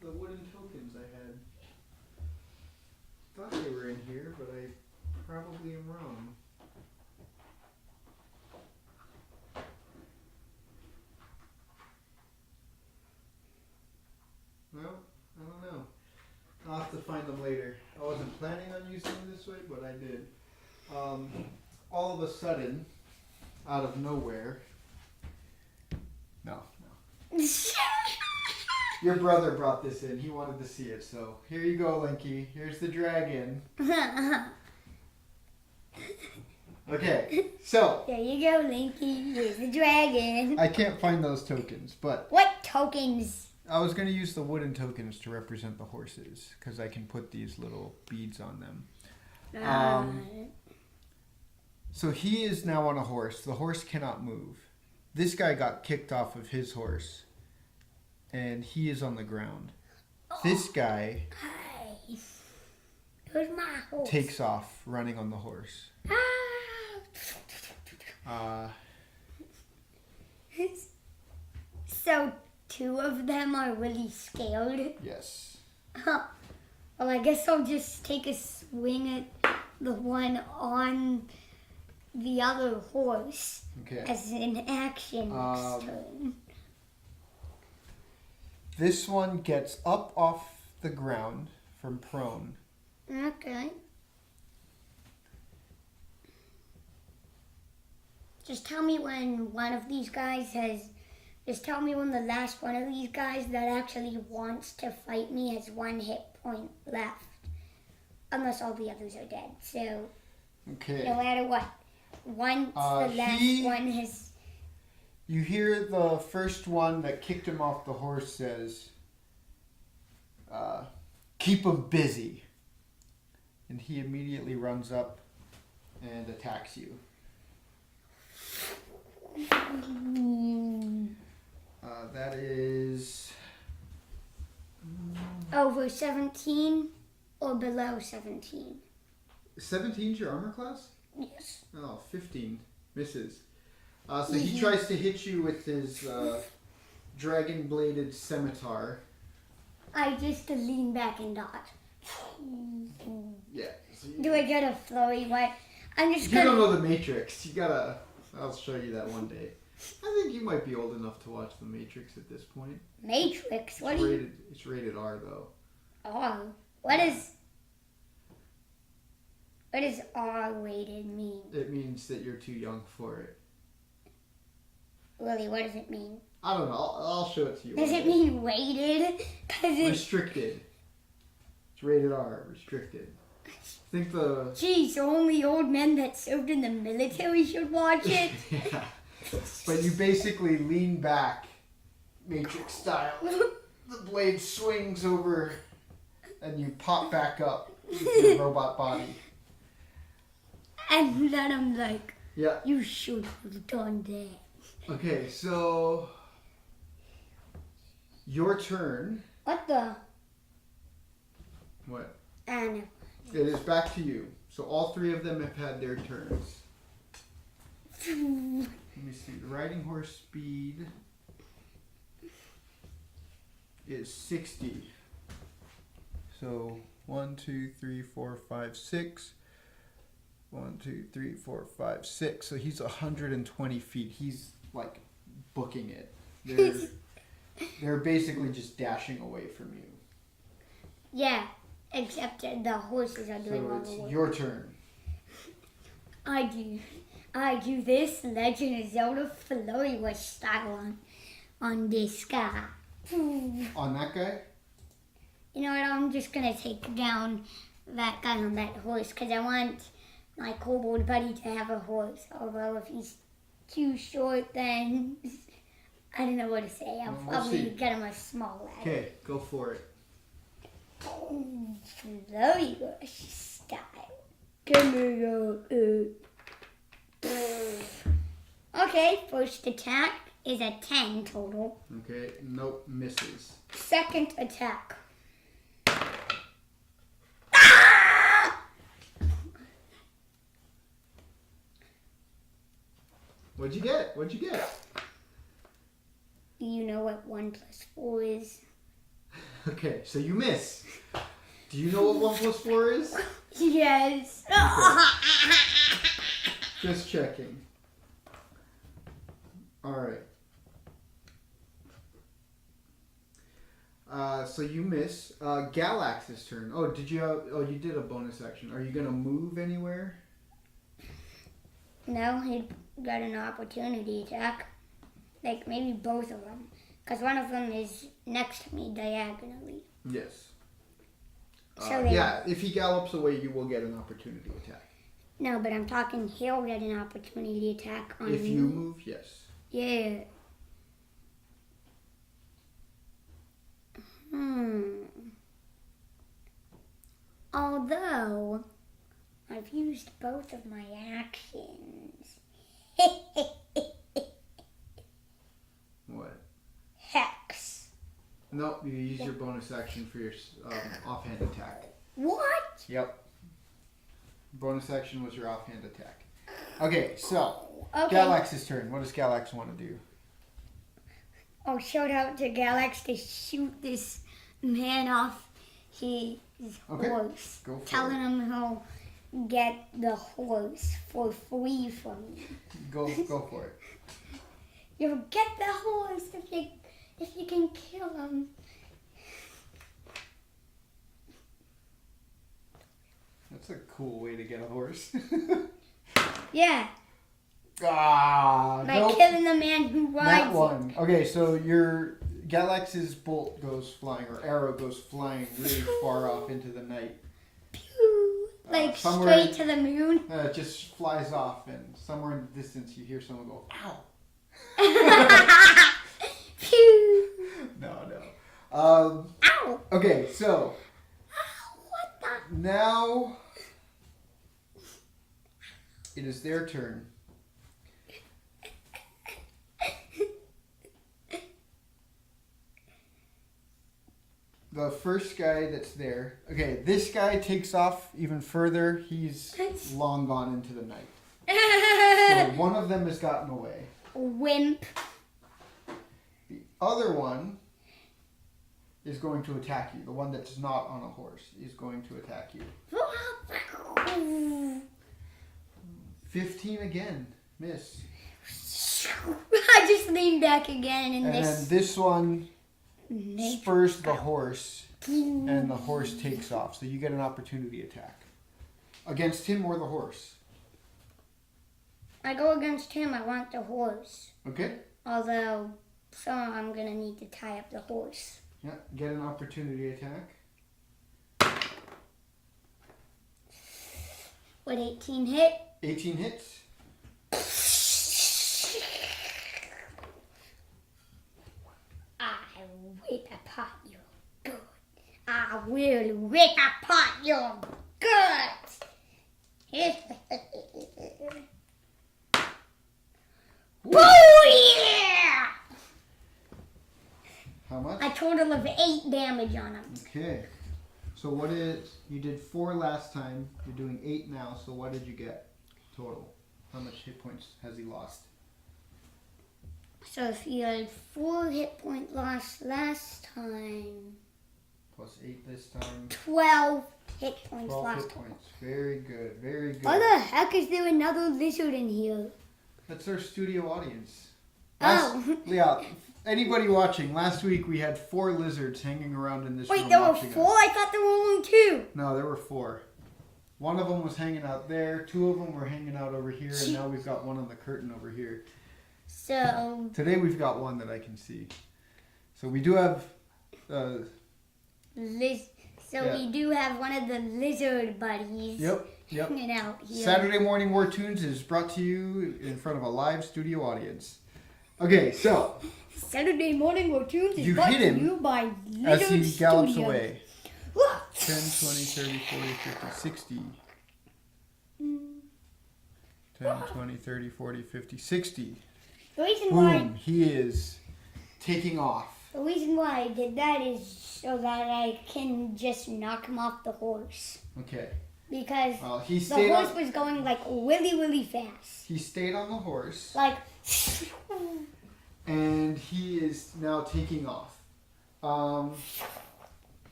The wooden tokens I had. Thought they were in here, but I probably am wrong. Well, I don't know. I'll have to find them later. I wasn't planning on using them this way, but I did. All of a sudden, out of nowhere. No. Your brother brought this in. He wanted to see it, so here you go, Linky. Here's the dragon. Okay, so There you go, Linky. Here's the dragon. I can't find those tokens, but What tokens? I was going to use the wooden tokens to represent the horses because I can put these little beads on them. So he is now on a horse. The horse cannot move. This guy got kicked off of his horse, and he is on the ground. This guy Where's my horse? takes off running on the horse. So 2 of them are really scared. Yes. Well, I guess I'll just take a swing at the one on the other horse as an action next turn. This one gets up off the ground from prone. Okay. Just tell me when one of these guys has... Just tell me when the last one of these guys that actually wants to fight me has 1 hit point left. Unless all the others are dead. So, no matter what. Once the last one has... You hear the first one that kicked him off the horse says, keep him busy. And he immediately runs up and attacks you. That is... Over 17 or below 17? 17's your armor class? Yes. Oh, 15 misses. So he tries to hit you with his dragon-bladed scimitar. I just lean back and dodge. Yeah. So Do I get a flurry? What? I'm just You don't know the Matrix. You gotta... I'll show you that one day. I think you might be old enough to watch the Matrix at this point. Matrix? It's rated R, though. R? What does R rated mean? It means that you're too young for it. Really, what does it mean? I don't know. I'll show it to you. Does it mean rated? Restricted. It's rated R. Restricted. I think the... Jeez, only old men that served in the military should watch it? Yeah. But you basically lean back, Matrix style. The blade swings over, and you pop back up with your robot body. And then I'm like, yeah, you should have done that. Okay, so your turn. What the? What? Anna. It is back to you. So all 3 of them have had their turns. Let me see. The riding horse speed is 60. So 1, 2, 3, 4, 5, 6. 1, 2, 3, 4, 5, 6. So he's 120 feet. He's like booking it. They're basically just dashing away from you. Yeah, except the horses are doing all the work. It's your turn. I do this Legend of Zelda Flurry Rush style on this guy. On that guy? You know what, I'm just going to take down that guy on that horse because I want my kobold buddy to have a horse. Although if he's too short, then I don't know what to say. I'll probably get him a small lad. Okay, go for it. Flurry Rush style. Give me your... Okay, first attack is a 10 total. Okay, nope, misses. Second attack. What'd you get? Do you know what 1 plus 4 is? Okay, so you miss. Do you know what 1 plus 4 is? Yes. Okay. Just checking. Alright. So you miss. Galax's turn. Oh, you did a bonus action. Are you gonna move anywhere? No, he got an opportunity attack. Like maybe both of them. Because one of them is next to me diagonally. Yes. So yeah, if he gallops away, you will get an opportunity attack. No, but I'm talking he'll get an opportunity attack on me. If you move, yes. Yeah. Although, I've used both of my actions. What? Hex. Nope, you use your bonus action for your offhand attack. What? Yep. Bonus action was your offhand attack. Okay, so Okay. Galax's turn. What does Galax want to do? I'll shout out to Galax to shoot this man off his horse. Go for telling it. him he'll get the horse for free from me. Go for it. You'll get the horse if you can kill him. That's a cool way to get a horse. Yeah, Ah, by nope. killing the man who rides That one. Okay, so your Galax's bolt goes flying, or arrow goes flying really far off into the night. it. Pew! Like somewhere- straight to the moon. It just flies off, and somewhere in the distance you hear someone go, "Ow!" Pew! No. Ow! Okay, so What the? now it is their turn. The first guy that's there. Okay, this guy takes off even further. He's long gone into the night. So one of them has gotten away. Wimp. The other one is going to attack you. The one that's not on a horse is going to attack you. 15 again. Miss. I just leaned back again and And then this one Make- spurs the horse, and the horse takes off. So you get an opportunity attack. Against him or the horse. I go against him, I want the horse. Okay? Although, so I'm gonna need to tie up the horse. Yeah, get an opportunity attack. Would 18 hit? 18 hits. I whip apart your good. I will rip apart your guts. Oh yeah! How much? A total of 8 damage on him. Okay. So what is, you did 4 last time, you're doing 8 now, so what did you get total? How much hit points has he lost? So if you had 4 hit point loss last time, Plus 8 this time. 12 hit points 12 last hit time. points. Very good, very good. Why the heck is there another lizard in here? That's our studio audience. Oh. Yeah, anybody watching, last week we had 4 lizards hanging around in this room Wait, there were watching 4? us. I thought there were only 2. No, there were 4. One of them was hanging out there, 2 of them were hanging out over here, and now we've got one on the curtain over here. So, Today we've got one that I can see. So we do have... Yeah. we do have one of the lizard buddies Yep. hanging out here. Saturday Morning Wartoons is brought to you in front of a live studio audience. Okay, so Saturday Morning Wartoons is You brought hit to him you by as Lizard he gallops Studios. away. Wah! 10, 20, 30, 40, 50, 60. 10, 20, 30, 40, 50, 60. The reason why Boom, he is taking off. The reason why I did that is so that I can just knock him off the horse. Okay. Because Well, he the stayed horse on, was going like really, really fast. he stayed on the horse, Like, and he is now taking off.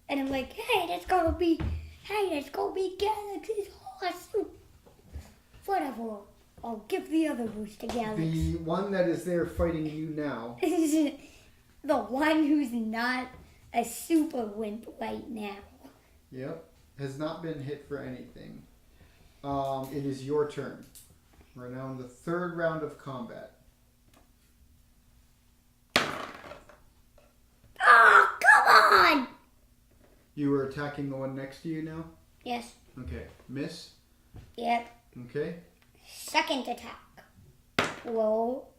and I'm like, hey, let's go be Galaxy's horse. Whatever. I'll give the other horse to Galaxy. The one that is there fighting you now. The one who's not a super wimp right now. Yep. Has not been hit for anything. It is your turn. We're now in the 3rd round of combat. Oh, come on! You were attacking the one next to you now? Yes. Okay. Miss? Yep. Okay. Second attack. Roll.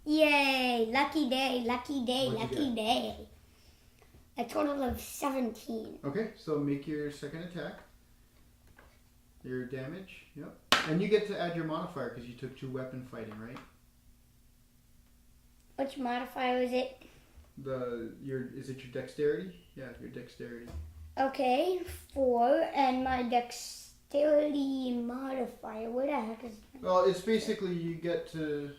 Yay! Lucky day, lucky day, What'd you lucky day. A total of 17. Okay, so make your second attack. Your damage. Yep. And you get to add your modifier because you took 2 weapon fighting, right? Which modifier is it? Is it your dexterity? Yeah, your dexterity. Okay, 4, and my dexterity modifier. What the heck is Well, it's basically you get to.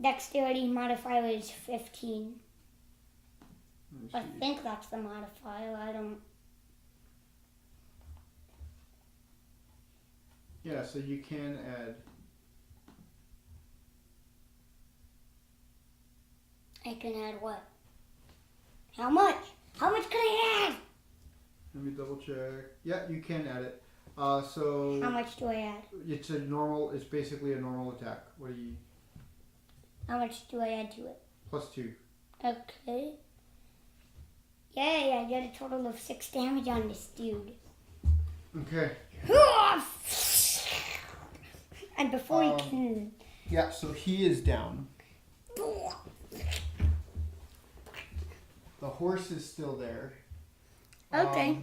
dexterity modifier is 15. Let I me see. think that's the modifier. I don't. Yeah, so you can add. I can add what? How much? How much can I add? Let me double check. Yeah, you can add it. So. How much do I add? It's a normal. It's basically a normal attack. What do you? How much do I add to it? +2. Okay. Yay, I get a total of 6 damage on this dude. Okay. And before he can... Yeah, so he is down. The horse is still there. Okay.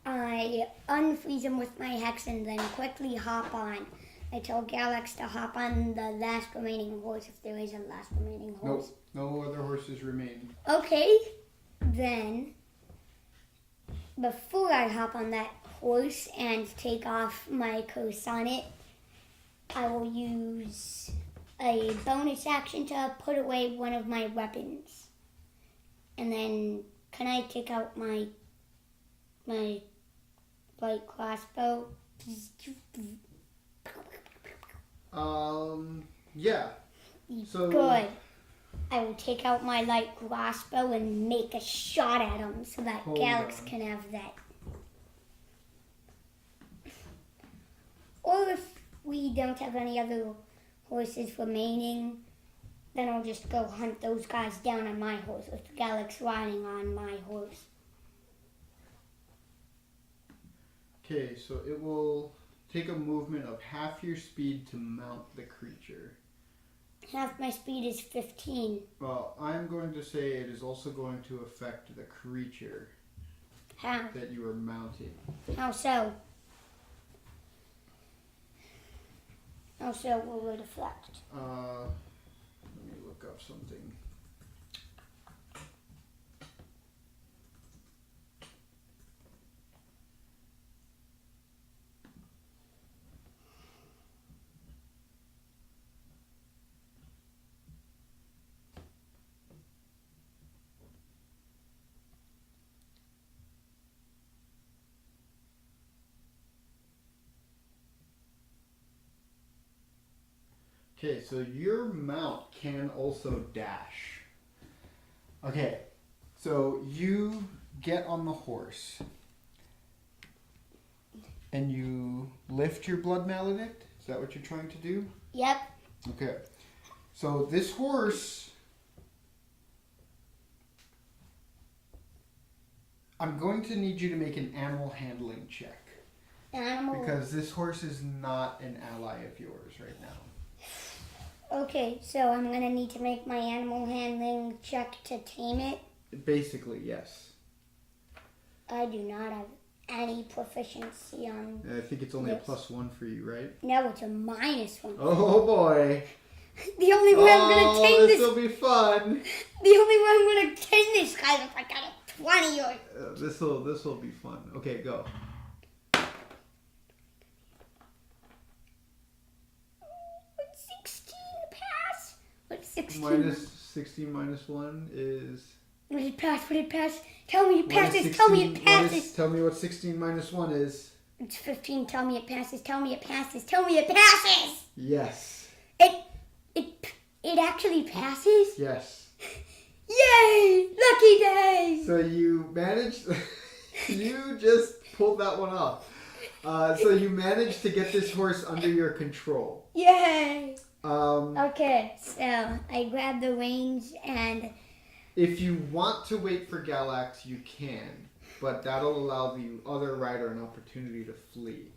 I unfreeze him with my hex and then quickly hop on. I tell Galax to hop on the last remaining horse if there is a last remaining horse. Nope, no other horses remain. Okay, then before I hop on that horse and take off my curse on it, I will use a bonus action to put away one of my weapons. And then can I take out my light crossbow? Yeah. So Good. I will take out my light crossbow and make a shot at him so that Hold Galax on. can have that. Or if we don't have any other horses remaining, then I'll just go hunt those guys down on my horse with Galax riding on my horse. Okay, so it will take a movement of half your speed to mount the creature. Half my speed is 15. Well, I'm going to say it is also going to affect the creature How? that you are mounting. How so? How so will it affect? Let me look up something. Okay, so your mount can also dash. Okay, so you get on the horse and you lift your blood maledict. Is that what you're trying to do? Yep. Okay. So this horse, I'm going to need you to make an animal handling check. Animal. Because this horse is not an ally of yours right now. Okay, so I'm going to need to make my animal handling check to tame it. Basically, yes. I do not have any proficiency on... I think it's only Yes. a +1 for you, right? No, it's a -1. Oh boy. The only way I'm going to tame this this... will be fun. The only way I'm going to tame this guy is if I got a 20 or... This will be fun. Okay, go. Would 16 pass? Would 16... -16 -1 is... Would it pass? Would it pass? Tell me it What is passes. 16 Tell me it passes. Tell me what 16 -1 is. It's 15. Tell me it passes. Tell me it passes. Tell me it passes. Yes. It actually passes? Yes. Yay! Lucky day! So you managed... you just pulled that one off. So you managed to get this horse under your control. Yay! Um, Okay, so I grab the reins and... If you want to wait for Galax, you can. But that'll allow the other rider an opportunity to flee.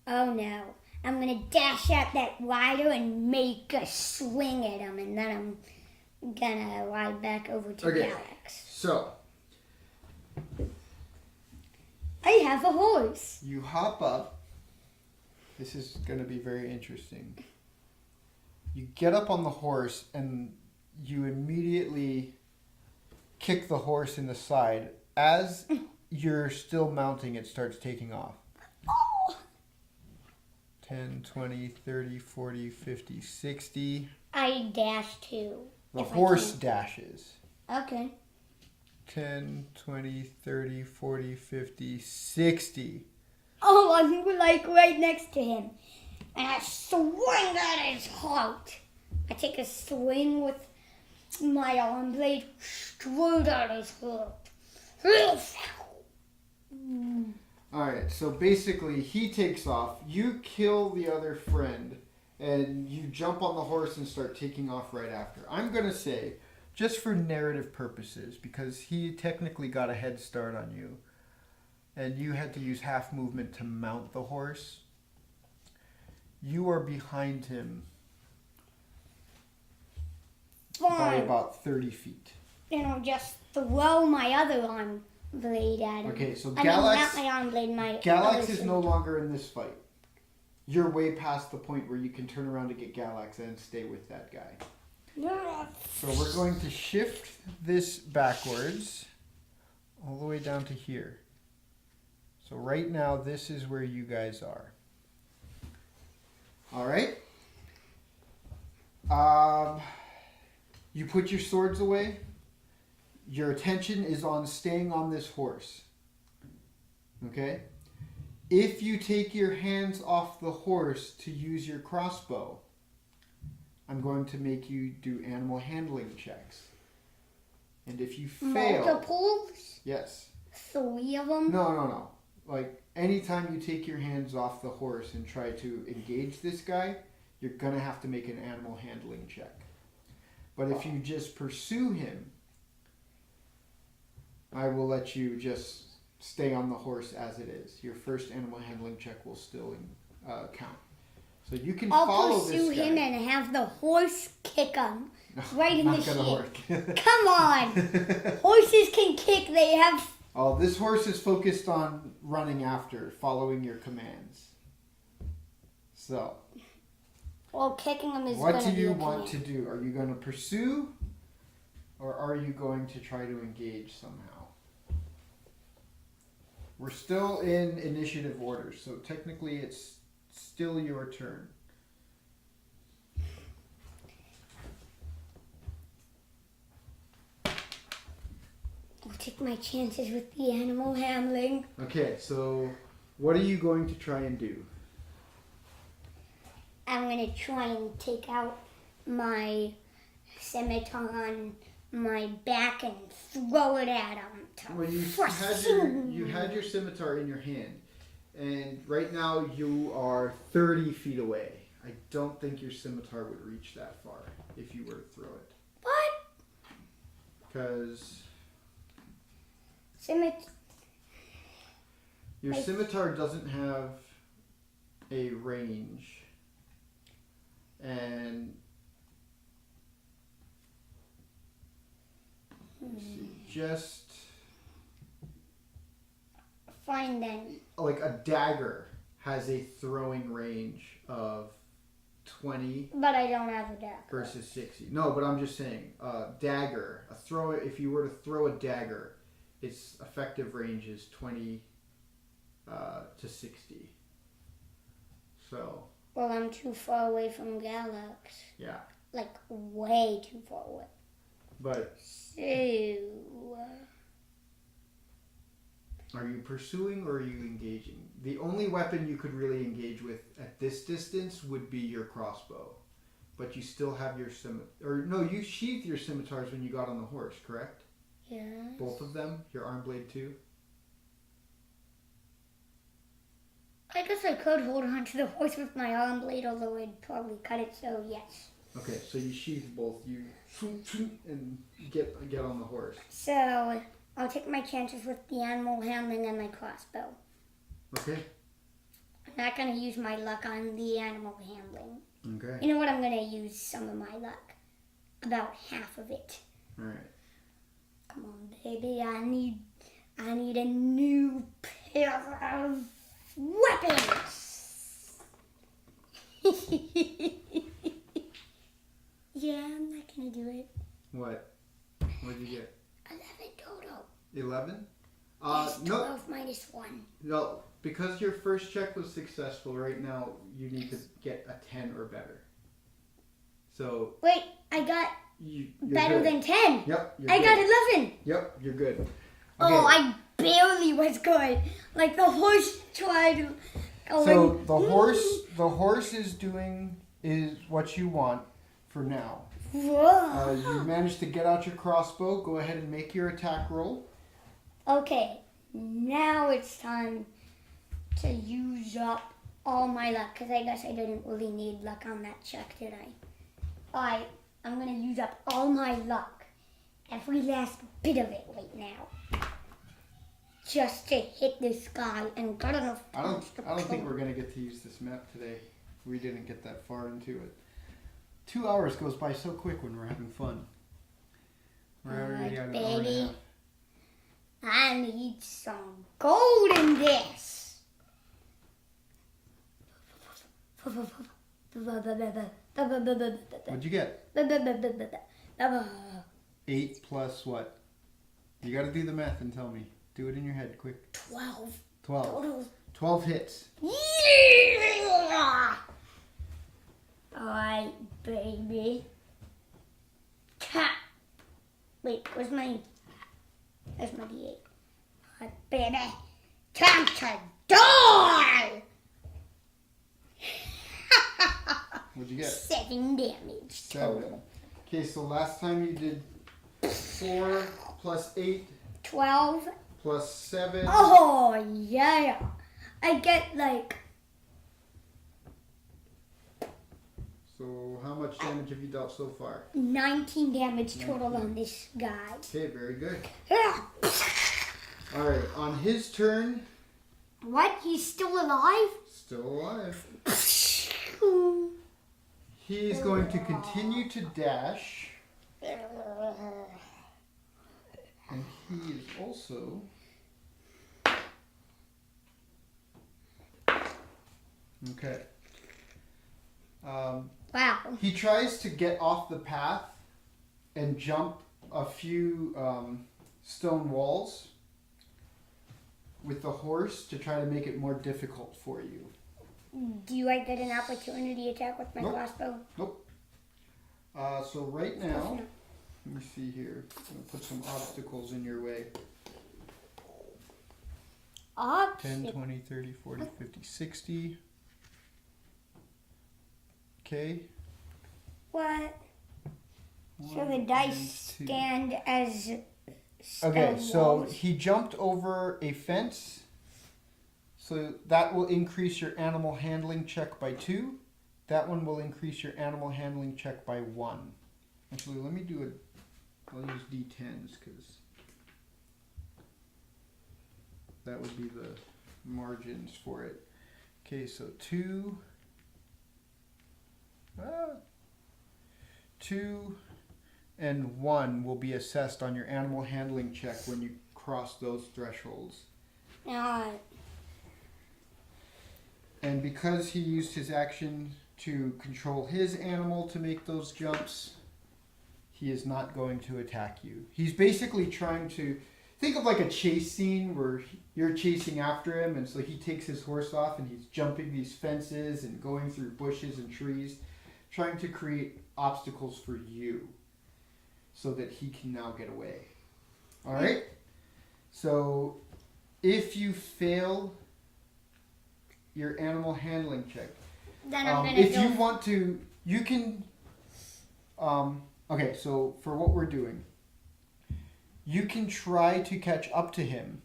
Oh no. I'm gonna dash at that rider and make a swing at him, and then I'm gonna ride back over to Galax. So I have a horse. you hop up. This is gonna be very interesting. You get up on the horse and you immediately kick the horse in the side. As you're still mounting, it starts taking off. 10, 20, 30, 40, 50, 60. I dash too. The horse dashes. Okay. 10, 20, 30, 40, 50, 60. Oh, I'm like right next to him. And I swing at his heart. I take a swing with my arm blade straight at his heart. Alright, so basically he takes off, you kill the other friend, and you jump on the horse and start taking off right after. I'm going to say, just for narrative purposes, because he technically got a head start on you, and you had to use half movement to mount the horse, you are behind him by about 30 feet. Then I'll just throw my other arm blade at him. Okay, so I mean, not my arm blade, my Galax other is no longer in this fight. You're way past the point where you can turn around to get Galax and stay with that guy. So we're going to shift this backwards all the way down to here. So right now, this is where you guys are. All right. You put your swords away. Your attention is on staying on this horse. Okay? If you take your hands off the horse to use your crossbow, I'm going to make you do animal handling checks. And if you fail... Multiples? Yes. 3 of them? No. Like, anytime you take your hands off the horse and try to engage this guy, you're going to have to make an animal handling check. But if you just pursue him, I will let you just stay on the horse as it is. Your first animal handling check will still count. So you can follow this guy. I'll pursue him and have the horse kick him right in the Not gonna work. Come on! Horses can kick. They have... Oh, this horse is focused on running after, following your commands. So... Well, kicking him is going to be What do you want to do? Are you going to pursue? Or are you going to try to engage somehow? We're still in initiative order, so technically it's still your turn. I'll take my chances with the animal handling. Okay, so what are you going to try and do? I'm going to try and take out my scimitar on my back and throw it at him. Well, you had your scimitar in your hand, and right now you are 30 feet away. I don't think your scimitar would reach that far if you were to throw it. What? Because Scimitar. your scimitar doesn't have a range. And let's see, just Fine then. like a dagger has a throwing range of 20 But I don't have a dagger. versus 60. No, but I'm just saying, dagger, if you were to throw a dagger, its effective range is 20 to 60. So Well, I'm too far away from Galax. yeah, Like, way too far away. but So... are you pursuing or are you engaging? The only weapon you could really engage with at this distance would be your crossbow. But you still have your scimitar. Or no, you sheathed your scimitars when you got on the horse, correct? Yes. Both of them? Your arm blade too? I guess I could hold on to the horse with my arm blade, although I'd probably cut it, so yes. Okay, so you sheathe both. You and get on the horse. So, I'll take my chances with the animal handling and my crossbow. Okay. I'm not going to use my luck on the animal handling. Okay. You know what? I'm going to use some of my luck. About half of it. All right. Come on, baby. I need a new pair of weapons. Yeah, I'm not going to do it. What? What'd you get? 11 total. 11? Yes, No. 12 minus 1. No, because your first check was successful, right now you need to get a 10 or better. So Wait, I got you're better good. than 10. Yep, you're I good. got 11. Yep, you're good. Okay. Oh, I barely was good. Like the horse tried to go So in. the horse is what you want for now. Whoa. You managed to get out your crossbow. Go ahead and make your attack roll. Okay, now it's time to use up all my luck, because I guess I didn't really need luck on that check, did I? Alright, I'm going to use up all my luck, every last bit of it right now, just to hit this guy and got enough I points to don't think kill we're gonna get to use this map today. We didn't get that far into it. 2 hours goes by so quick when we're having fun. We're already at an hour and a baby. half. I need some gold in this. What'd you get? 8 plus what? You gotta do the math and tell me. Do it in your head, quick. 12. 12. Total. 12 hits. Yeah! Alright, baby. Ha! Wait, where's my... There's my D8. Alright, baby. Time to die! What'd you get? 7 damage total. 7. Okay, so last time you did 4 plus 8 12. plus 7. Oh, yeah. I get like... So how much damage have you dealt so far? 19 damage total on this guy. Okay, very good. Alright, on his turn, What? He's still alive? still alive. He's going to continue to dash. And he is also... Okay. Wow. He tries to get off the path and jump a few stone walls with the horse to try to make it more difficult for you. Do I get an opportunity attack with my Nope. crossbow? Nope. So right now, let me see here. I'm going to put some obstacles in your way. 10, 20, 30, 40, 50, 60. Okay. What? So the 1 dice and 2. stand as Okay, stone so walls. he jumped over a fence. So that will increase your animal handling check by 2. That one will increase your animal handling check by 1. Actually, let me do it. I'll use D10s because that would be the margins for it. Okay, so 2. 2 and 1 will be assessed on your animal handling check when you cross those thresholds. And because he used his action to control his animal to make those jumps, he is not going to attack you. He's basically trying to... Think of like a chase scene where you're chasing after him, and so he takes his horse off and he's jumping these fences and going through bushes and trees, trying to create obstacles for you so that he can now get away. All right? So if you fail your animal handling check, Then I'm gonna if go. you want to, you can... okay, so for what we're doing, you can try to catch up to him,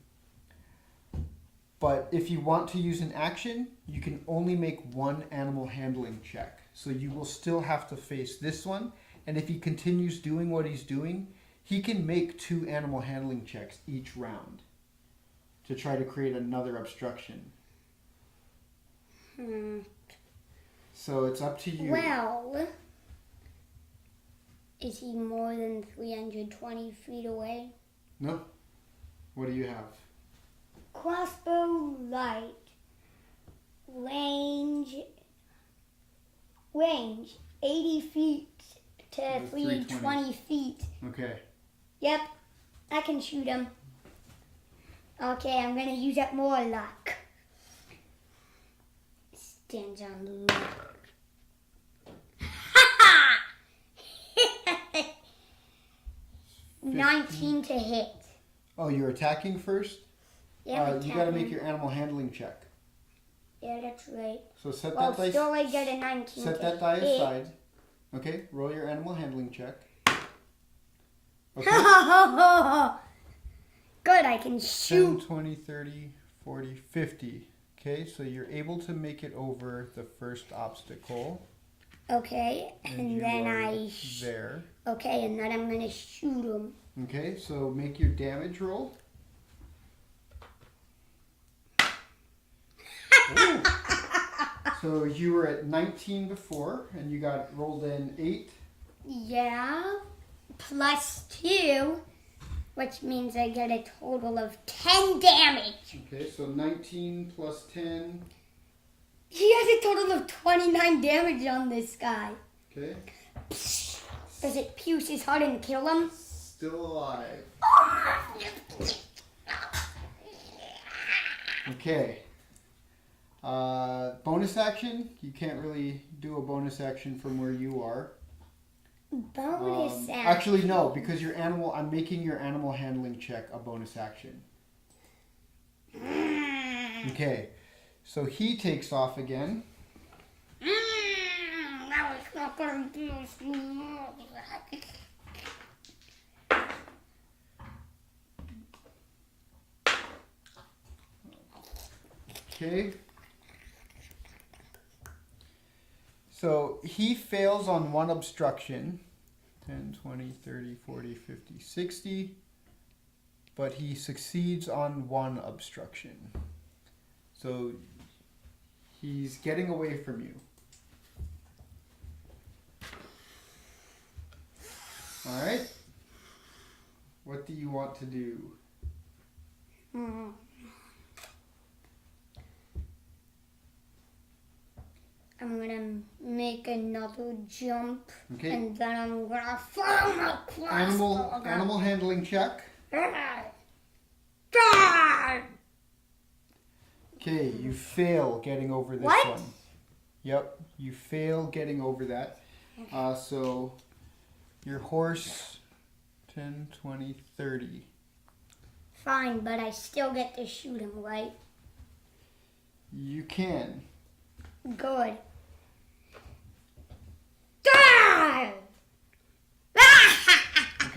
but if you want to use an action, you can only make 1 animal handling check. So you will still have to face this one, and if he continues doing what he's doing, he can make 2 animal handling checks each round to try to create another obstruction. So it's up to you. Well, is he more than 320 feet away? No. What do you have? Crossbow light. Range 80 feet to 320 feet. Okay. Yep, I can shoot him. Okay, I'm gonna use up more luck. Stands on luck. 19 to hit. Oh, you're attacking first? Yeah, you gotta make your animal handling check. Yeah, that's right. So set Well, that dice. still I get a 19 Set to that die hit. aside. Okay, roll your animal handling check. Okay. Good, I can 10, shoot. 20, 30, 40, 50. Okay, so you're able to make it over the first obstacle. Okay, and you then are there. Okay, and then I'm gonna shoot him. Okay, so make your damage roll. Ooh. So you were at 19 before, and you got rolled in 8. Yeah, plus 2, which means I get a total of 10 damage. Okay, so 19 plus 10. He has a total of 29 damage on this guy. Okay. Does it pierce his heart and kill him? Still alive. Okay. Bonus action. You can't really do a bonus action from where you are. Bonus action. Actually, no, because your animal. I'm making your animal handling check a bonus action. Okay. So he takes off again. That was not going to do. Okay. So he fails on one obstruction. 10, 20, 30, 40, 50, 60. But he succeeds on one obstruction. So he's getting away from you. All right. What do you want to do? I'm gonna make another jump, Okay. and then I'm gonna follow my crossbow. Animal handling check. Okay, you fail getting over this What? one. Yep, you fail getting over that. So your horse, 10, 20, 30. Fine, but I still get to shoot him, right? You can. Good.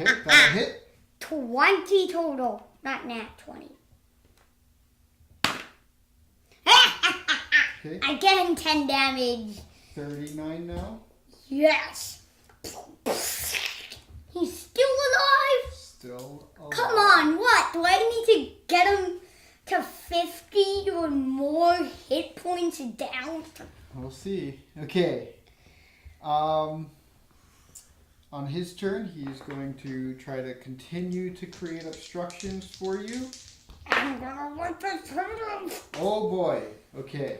Okay, that'll hit. 20 total, not nat 20. Okay, I get him 10 damage. 39 now. Yes. He's still alive? Still alive. Come on, what? Do I need to get him to 50 or more hit points down? We'll see. Okay. On his turn, he's going to try to continue to create obstructions for you. I'm gonna want to hurt him. Oh boy. Okay.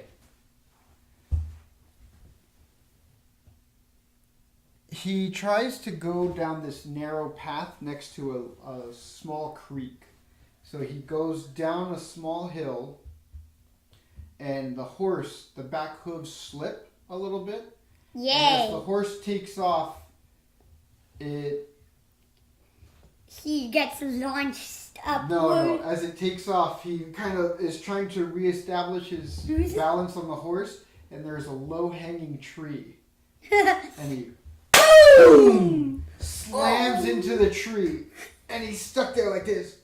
He tries to go down this narrow path next to a small creek. So he goes down a small hill, and the back hooves slip a little bit. And as the Yay. horse takes off, He gets launched upward. No, as it takes off, he kind of is trying to reestablish his balance on the horse, and there's a low-hanging tree. And he Boom! slams into the tree, and he's stuck there like this.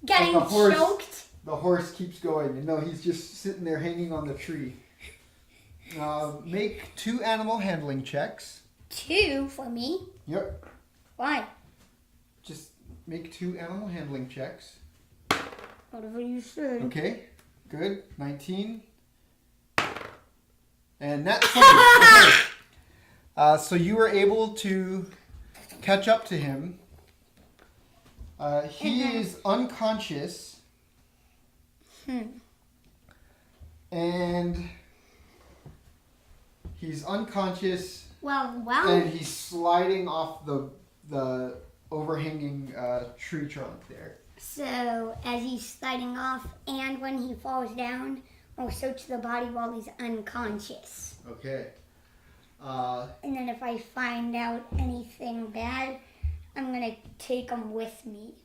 Getting And choked. The horse keeps going, and no, he's just sitting there hanging on the tree. Make 2 animal handling checks. 2 for me. Yep. Why? Just make 2 animal handling checks. Whatever you say. Okay, good. 19. And that's 20. Okay. So you were able to catch up to him. He is unconscious. And he's unconscious. Well. And he's sliding off the overhanging tree trunk there. So as he's sliding off, and when he falls down, we'll search the body while he's unconscious. Okay. And then if I find out anything bad, I'm gonna take him with me.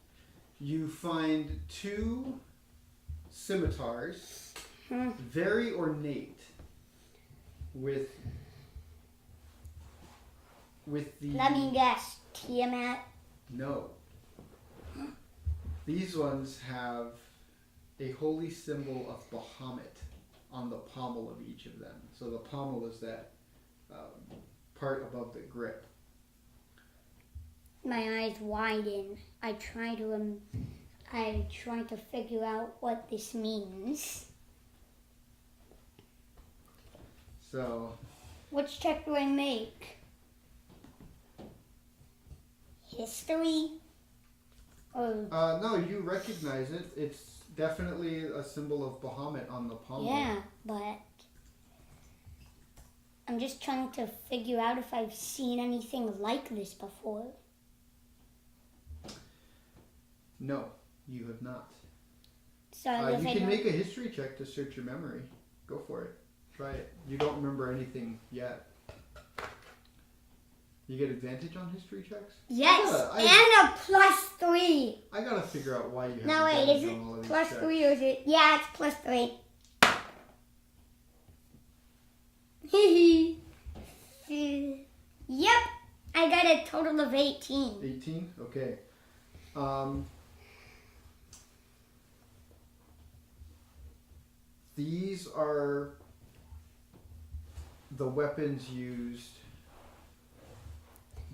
You find 2 scimitars, very ornate, with the... Let me guess, Tiamat? No. These ones have a holy symbol of Bahamut on the pommel of each of them. So the pommel is that part above the grip. My eyes widen. I try to figure out what this means. So... Which check do I make? History? Or... no, you recognize it. It's definitely a symbol of Bahamut on the pommel. Yeah, but I'm just trying to figure out if I've seen anything like this before. No, you have not. So You can make a history check to search your memory. Go for it. Try it. You don't remember anything yet. You get advantage on history checks? Yes, and a +3. I gotta figure out why you have No, wait, is advantage it on all of these +3 checks. or is it? Yeah, it's +3. Yep, I got a total of 18. 18? Okay. These are the weapons used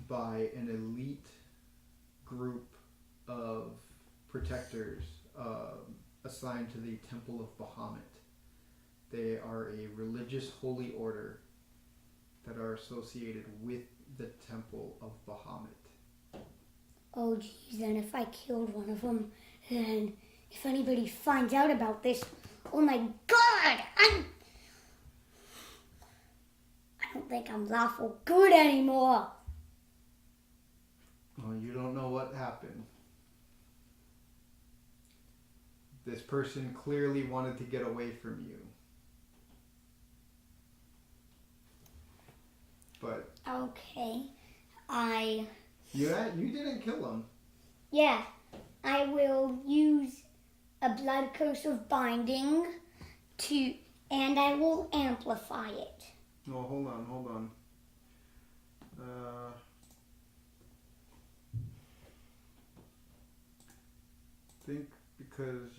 by an elite group of protectors assigned to the Temple of Bahamut. They are a religious holy order that are associated with the Temple of Bahamut. Oh, geez, and if I killed one of them, and if anybody finds out about this, oh my God, I don't think I'm lawful good anymore. Well, you don't know what happened. This person clearly wanted to get away from you. But... Okay, You didn't kill him. Yeah, I will use a blood curse of binding and I will amplify it. Oh, hold on. Think because...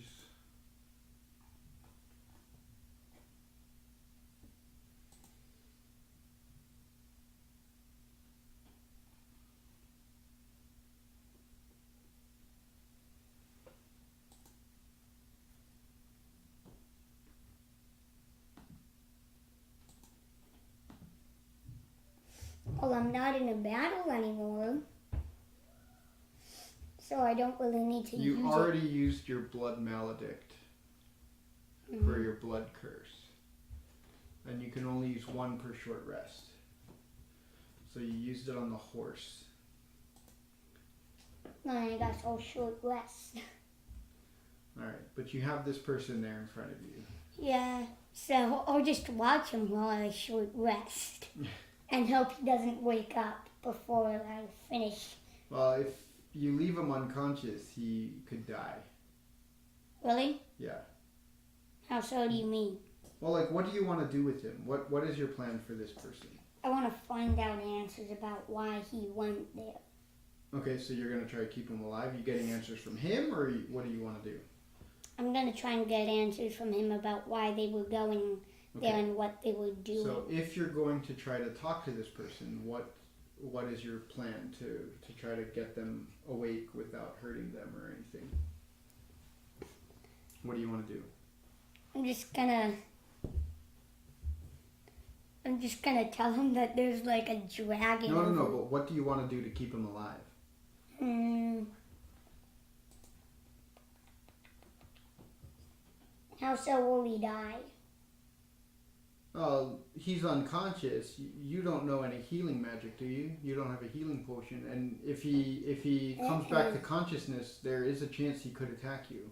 Well, I'm not in a battle anymore, so I don't really need to use it. You already used your blood maledict for your blood curse. And you can only use one per short rest. So you used it on the horse. I got so short rest. Alright, but you have this person there in front of you. Yeah, so I'll just watch him while I short rest. And hope he doesn't wake up before I finish. Well, if you leave him unconscious, he could die. Really? Yeah. How so do you mean? Well, like, what do you want to do with him? What is your plan for this person? I want to find out answers about why he went there. Okay, so you're going to try to keep him alive? You getting answers from him, or what do you want to do? I'm going to try and get answers from him about why they were going there and what they were doing. So if you're going to try to talk to this person, what is your plan to try to get them awake without hurting them or anything? What do you want to do? I'm just gonna I'm just gonna tell him that there's like a dragon. No. But what do you want to do to keep him alive? How so will he die? He's unconscious. You don't know any healing magic, do you? You don't have a healing potion, and if he comes back to consciousness, there is a chance he could attack you.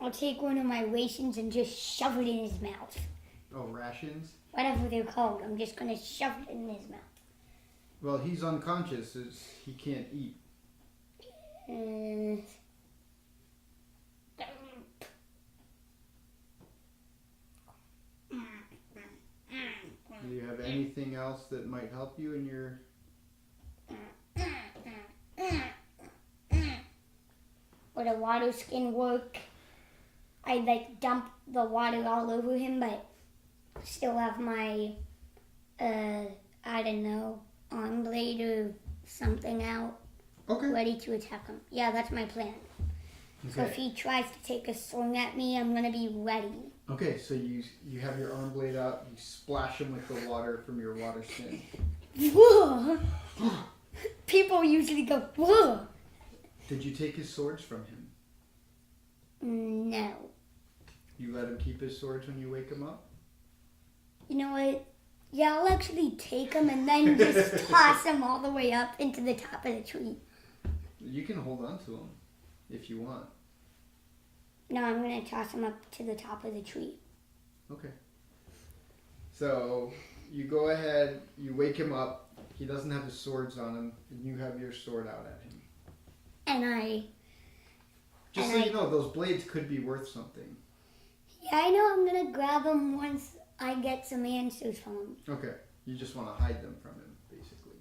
I'll take one of my rations and just shove it in his mouth. Oh, rations? Whatever they're called, I'm just gonna shove it in his mouth. Well, he's unconscious. He can't eat. Uh, Do you have anything else that might help you in your... Would a water skin work? I'd like dump the water all over him, but still have my, I don't know, arm blade or something out. Okay. Ready to attack him. Yeah, that's my plan. Okay. So if he tries to take a swing at me, I'm gonna be ready. Okay, so you have your arm blade out, you splash him with the water from your water skin. Whoa! People usually go, whoa! Did you take his swords from him? No. You let him keep his swords when you wake him up? You know what? Yeah, I'll actually take him and then just toss him all the way up into the top of the tree. You can hold on to him if you want. No, I'm going to toss him up to the top of the tree. Okay. So you go ahead, you wake him up. He doesn't have his swords on him, and you have your sword out at him. Just so you know, those blades could be worth something. Yeah, I know. I'm going to grab him once I get some answers from him. Okay. You just want to hide them from him, basically.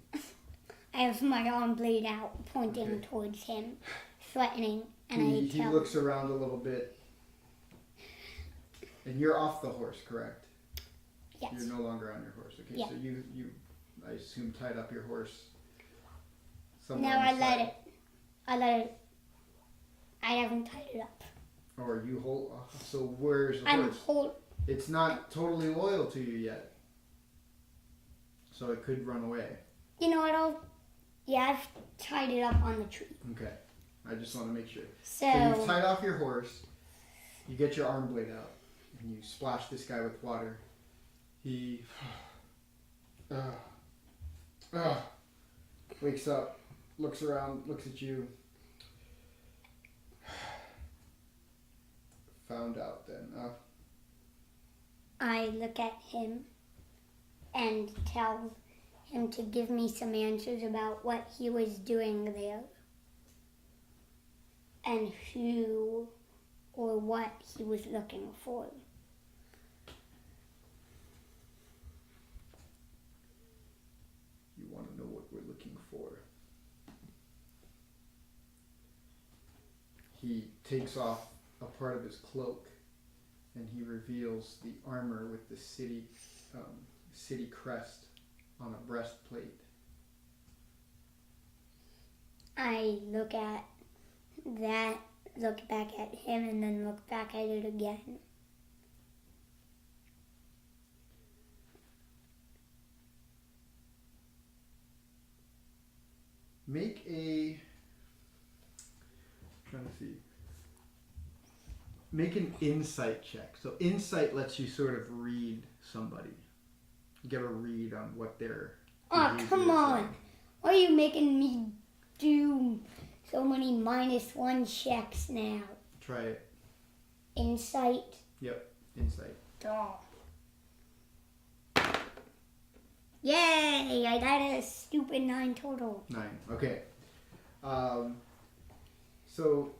I have my arm blade out, pointing towards him, threatening, and he looks around a little bit. And you're off the horse, correct? Yes. You're no longer on your horse. Okay, yeah. So you, I assume, tied up your horse somewhere. No, I let it. I haven't tied it up. Or you hold. So where's the horse? It's not totally loyal to you yet. So it could run away. You know what? I've tied it up on the tree. Okay. I just want to make sure. So you've tied off your horse. You get your arm blade out. And you splash this guy with water. He wakes up, looks around, looks at you. Found out then. I look at him and tell him to give me some answers about what he was doing there and who or what he was looking for. You want to know what we're looking for. He takes off a part of his cloak and he reveals the armor with the city crest on a breastplate. I look at that, look back at him, and then look back at it again. Make Make an insight check. So insight lets you sort of read somebody. Get a read on what they're... Oh, come on. Why are you making me do so many -1 checks now? Try it. Insight? Yep, insight. Oh. Yay! I got a stupid 9 total. 9, okay. So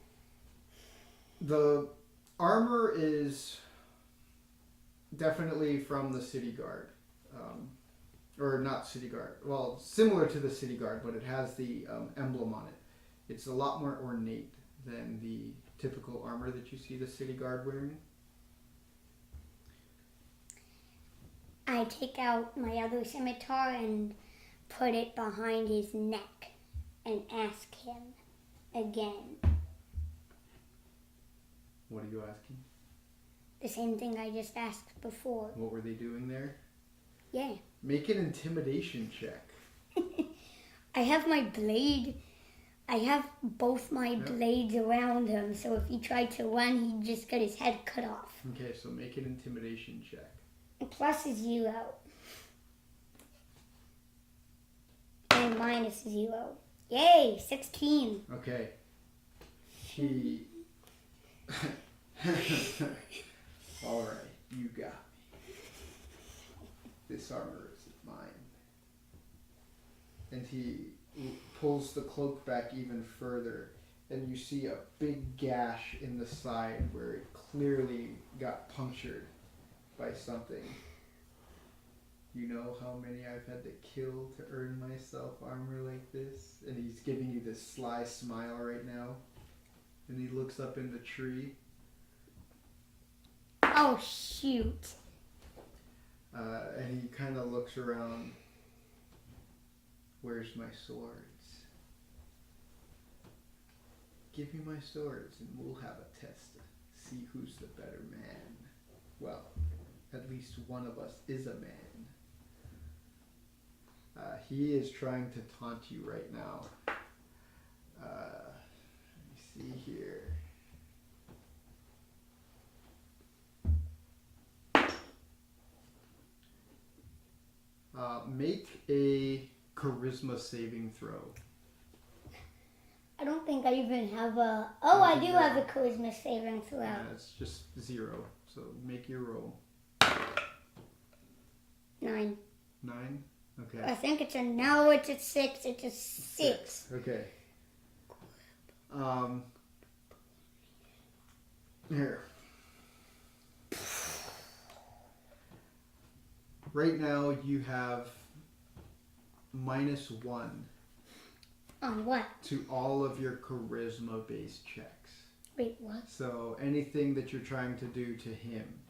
the armor is definitely from the city guard. Or not city guard. Well, similar to the city guard, but it has the emblem on it. It's a lot more ornate than the typical armor that you see the city guard wearing. I take out my other scimitar and put it behind his neck and ask him again. What are you asking? The same thing I just asked before. What were they doing there? Yeah. Make an intimidation check. I have my blade. I have both my blades around him, so if he tried to run, he'd just get his head cut off. Okay, so make an intimidation check. Plus is 0. And minus 0. Yay, 16. Okay. He... Alright, you got me. This armor is mine. And he pulls the cloak back even further, and you see a big gash in the side where it clearly got punctured by something. You know how many I've had to kill to earn myself armor like this? And he's giving you this sly smile right now. And he looks up in the tree. Oh, shoot. And he kind of looks around. Where's my swords? Give me my swords and we'll have a test to see who's the better man. Well, at least one of us is a man. He is trying to taunt you right now. Let me see here. Make a charisma saving throw. I don't think I even have a... Oh, I do have a charisma saving throw. Yeah, it's just 0. So make your roll. 9. 9? Okay. I think it's a... No, it's a 6. It's a 6. Okay. Here. Right now you have -1 On what? to all of your charisma based checks. Wait, what? So anything that you're trying to do to him,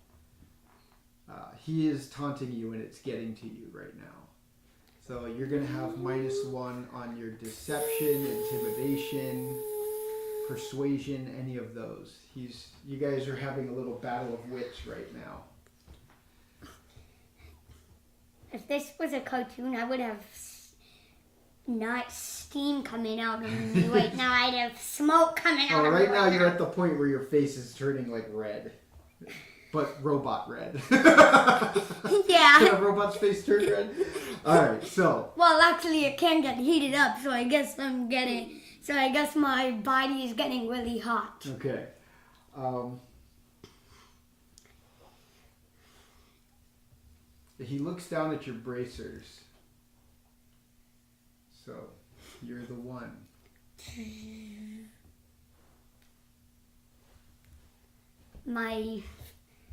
he is taunting you and it's getting to you right now. So you're going to have -1 on your deception, intimidation, persuasion, any of those. You guys are having a little battle of wits right now. If this was a cartoon, I would have not steam coming out of me right now. I'd have smoke coming out of me. Right now you're at the point where your face is turning like red. But robot red. Yeah. Can a robot's face turn red? Alright, so. Well, actually, it can get heated up, so I guess my body is getting really hot. Okay. He looks down at your bracers. So, you're the one.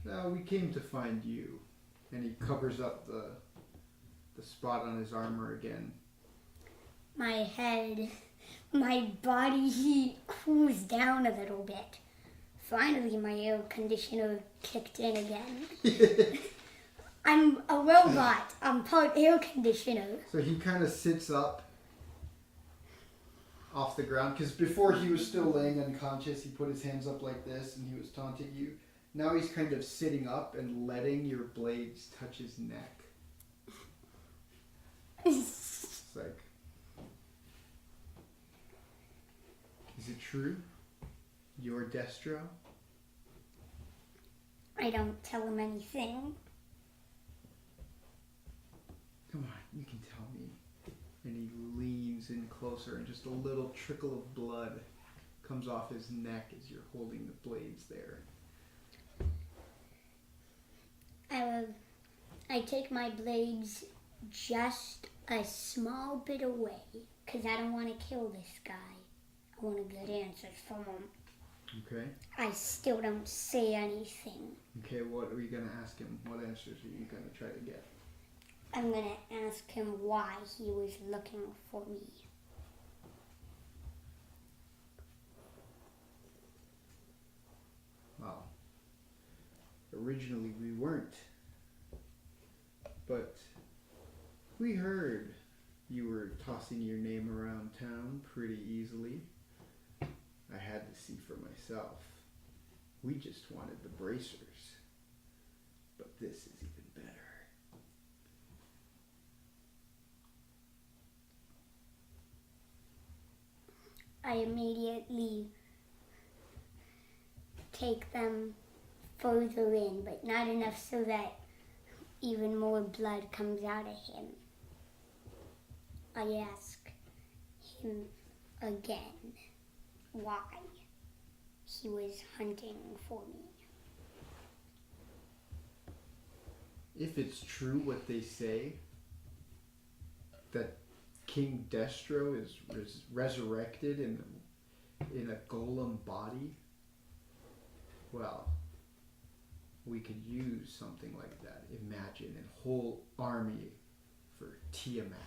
No, we came to find you. And he covers up the spot on his armor again. My head, my body heat cools down a little bit. Finally, my air conditioner kicked in again. I'm a robot. I'm part air conditioner. So he kind of sits up off the ground, because before he was still laying unconscious, he put his hands up like this and he was taunting you. Now he's kind of sitting up and letting your blades touch his neck. It's like, is it true? You're Destro? I don't tell him anything. Come on, you can tell me. And he leans in closer and just a little trickle of blood comes off his neck as you're holding the blades there. I take my blades just a small bit away because I don't want to kill this guy. I want to get answers from him. Okay. I still don't say anything. Okay, what are you going to ask him? What answers are you going to try to get? I'm going to ask him why he was looking for me. Well, originally we weren't. But we heard You were tossing your name around town pretty easily. I had to see for myself. We just wanted the bracers. But this is even better. I immediately take them further in, but not enough so that even more blood comes out of him. I ask him again why he was hunting for me. If it's true what they say, that King Destro is resurrected in a golem body, well, we could use something like that. Imagine a whole army for Tiamat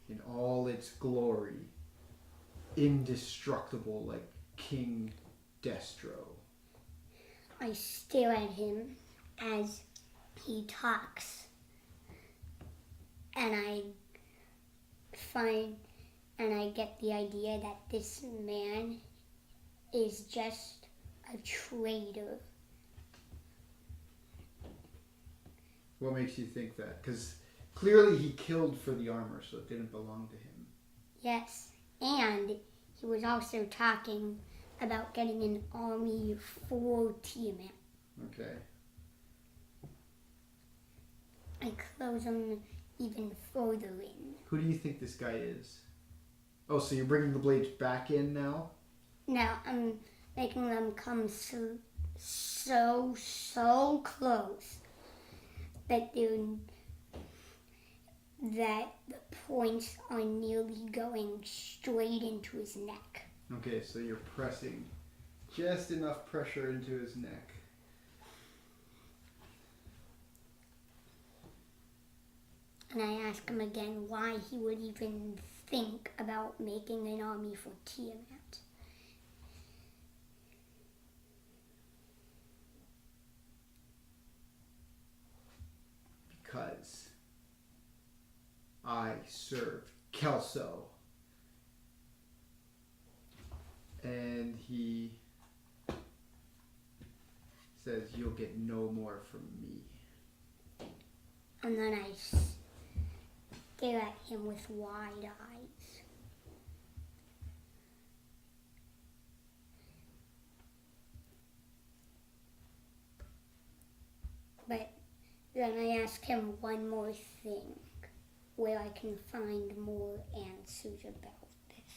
in all its glory, indestructible like King Destro. I stare at him as he talks, and I get the idea that this man is just a traitor. What makes you think that? Because clearly he killed for the armor, so it didn't belong to him. Yes, and he was also talking about getting an army for Tiamat. Okay. I close him even further in. Who do you think this guy is? Oh, so you're bringing the blades back in now? Now I'm making them come so close that the points are nearly going straight into his neck. Okay, so you're pressing just enough pressure into his neck. And I ask him again why he would even think about making an army for Tiamat. Because I serve Kelso. And he says, you'll get no more from me. And then I stare at him with wide eyes. But then I ask him one more thing, where I can find more answers about this.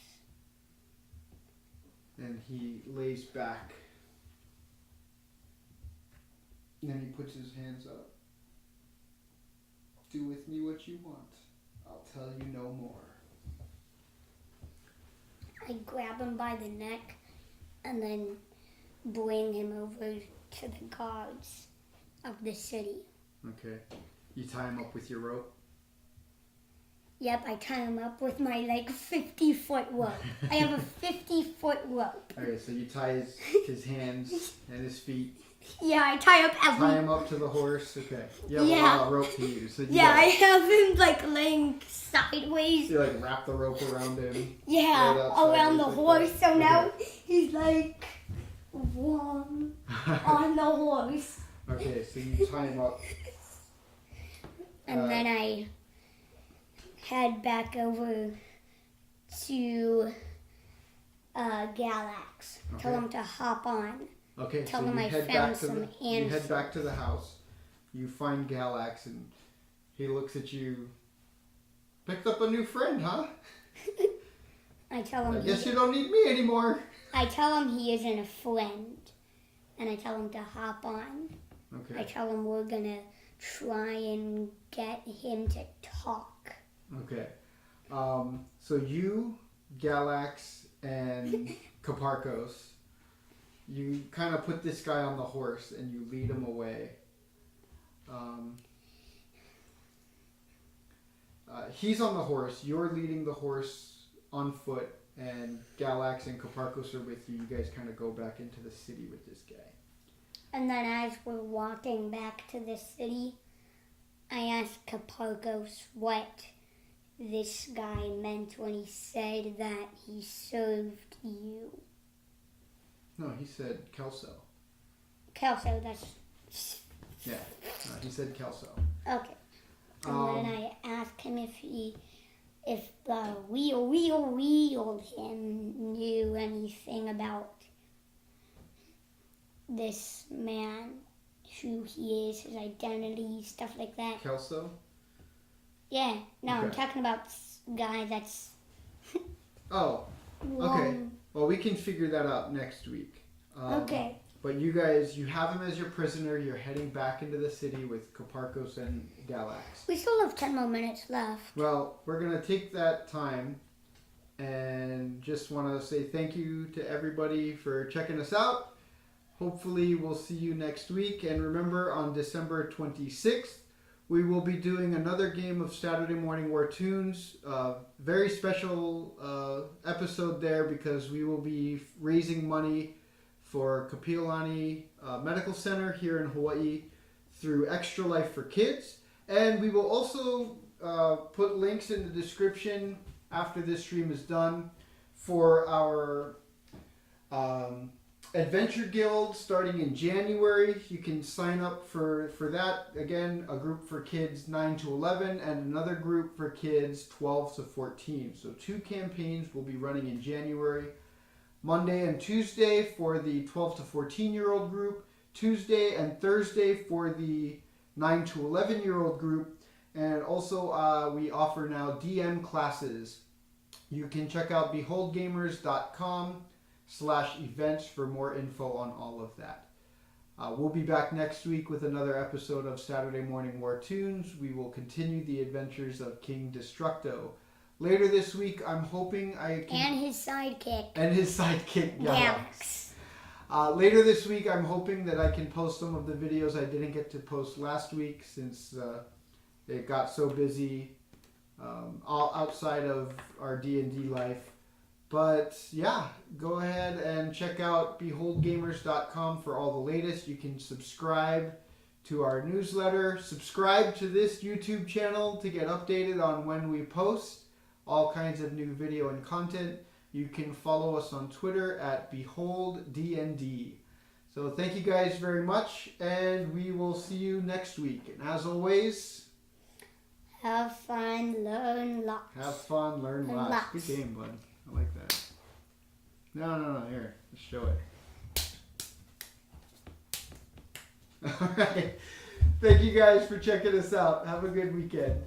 And he lays back. And then he puts his hands up. Do with me what you want. I'll tell you no more. I grab him by the neck and then bring him over to the guards of the city. Okay. You tie him up with your rope? Yep, I tie him up with my 50-foot rope. I have a 50-foot rope. Okay, so you tie his hands and his feet. Yeah, I tie up every... Tie him up to the horse? Okay. You have a lot of rope to use. So I have him laying sideways. So you wrap the rope around him? Yeah, around the horse. So now he's warm on the horse. Okay, so you tie him up. And then I head back over to Galax. Okay. Tell him to hop on. Okay, Tell so him you I head found back to some you head back to the house. You find Galax and he looks at you. Picked up a new friend, huh? I tell him. I guess you don't need me anymore. I tell him he isn't a friend, and I tell him to hop on. Okay. I tell him we're gonna try and get him to talk. Okay. So you, Galax, and Kaparkos, you kind of put this guy on the horse and you lead him away. He's on the horse. You're leading the horse on foot, and Galax and Kaparkos are with you. You guys kind of go back into the city with this guy. And then as we're walking back to the city, I ask Kaparkos what this guy meant when he said that he served you. No, he said Kelso. Kelso, that's... Yeah, he said Kelso. Okay. And then I asked him if the real him knew anything about this man, who he is, his identity, stuff like that. Kelso? Yeah, no, I'm Okay. talking about this guy that's... Oh, okay. Well, we can figure that out next week. Okay. But you guys, you have him as your prisoner. You're heading back into the city with Koparkos and Galax. We still have 10 more minutes left. Well, we're going to take that time and just want to say thank you to everybody for checking us out. Hopefully, we'll see you next week. And remember, on December 26th, we will be doing another game of Saturday Morning Wartoons. Very special episode there because we will be raising money for Kapiolani Medical Center here in Hawaii through Extra Life for Kids. And we will also put links in the description after this stream is done for our Adventure Guild starting in January. You can sign up for that. Again, a group for kids 9 to 11 and another group for kids 12 to 14. So 2 campaigns will be running in January. Monday and Tuesday for the 12 to 14-year-old group. Tuesday and Thursday for the 9 to 11-year-old group. And also we offer now DM classes. You can check out beholdgamers.com/events for more info on all of that. We'll be back next week with another episode of Saturday Morning Wartoons. We will continue the adventures of King Destructo. Later this week, I'm hoping I can... And his sidekick. Galax. Later this week, I'm hoping that I can post some of the videos I didn't get to post last week since it got so busy all outside of our D&D life. But yeah, go ahead and check out beholdgamers.com for all the latest. You can subscribe to our newsletter. Subscribe to this YouTube channel to get updated on when we post all kinds of new video and content. You can follow us on Twitter at BeholdDND. So thank you guys very much, and we will see you next week. And as always, have fun, learn lots. Have fun, learn lots. Good game, bud. I like that. No. Here, let's show it. All right. Thank you guys for checking us out. Have a good weekend.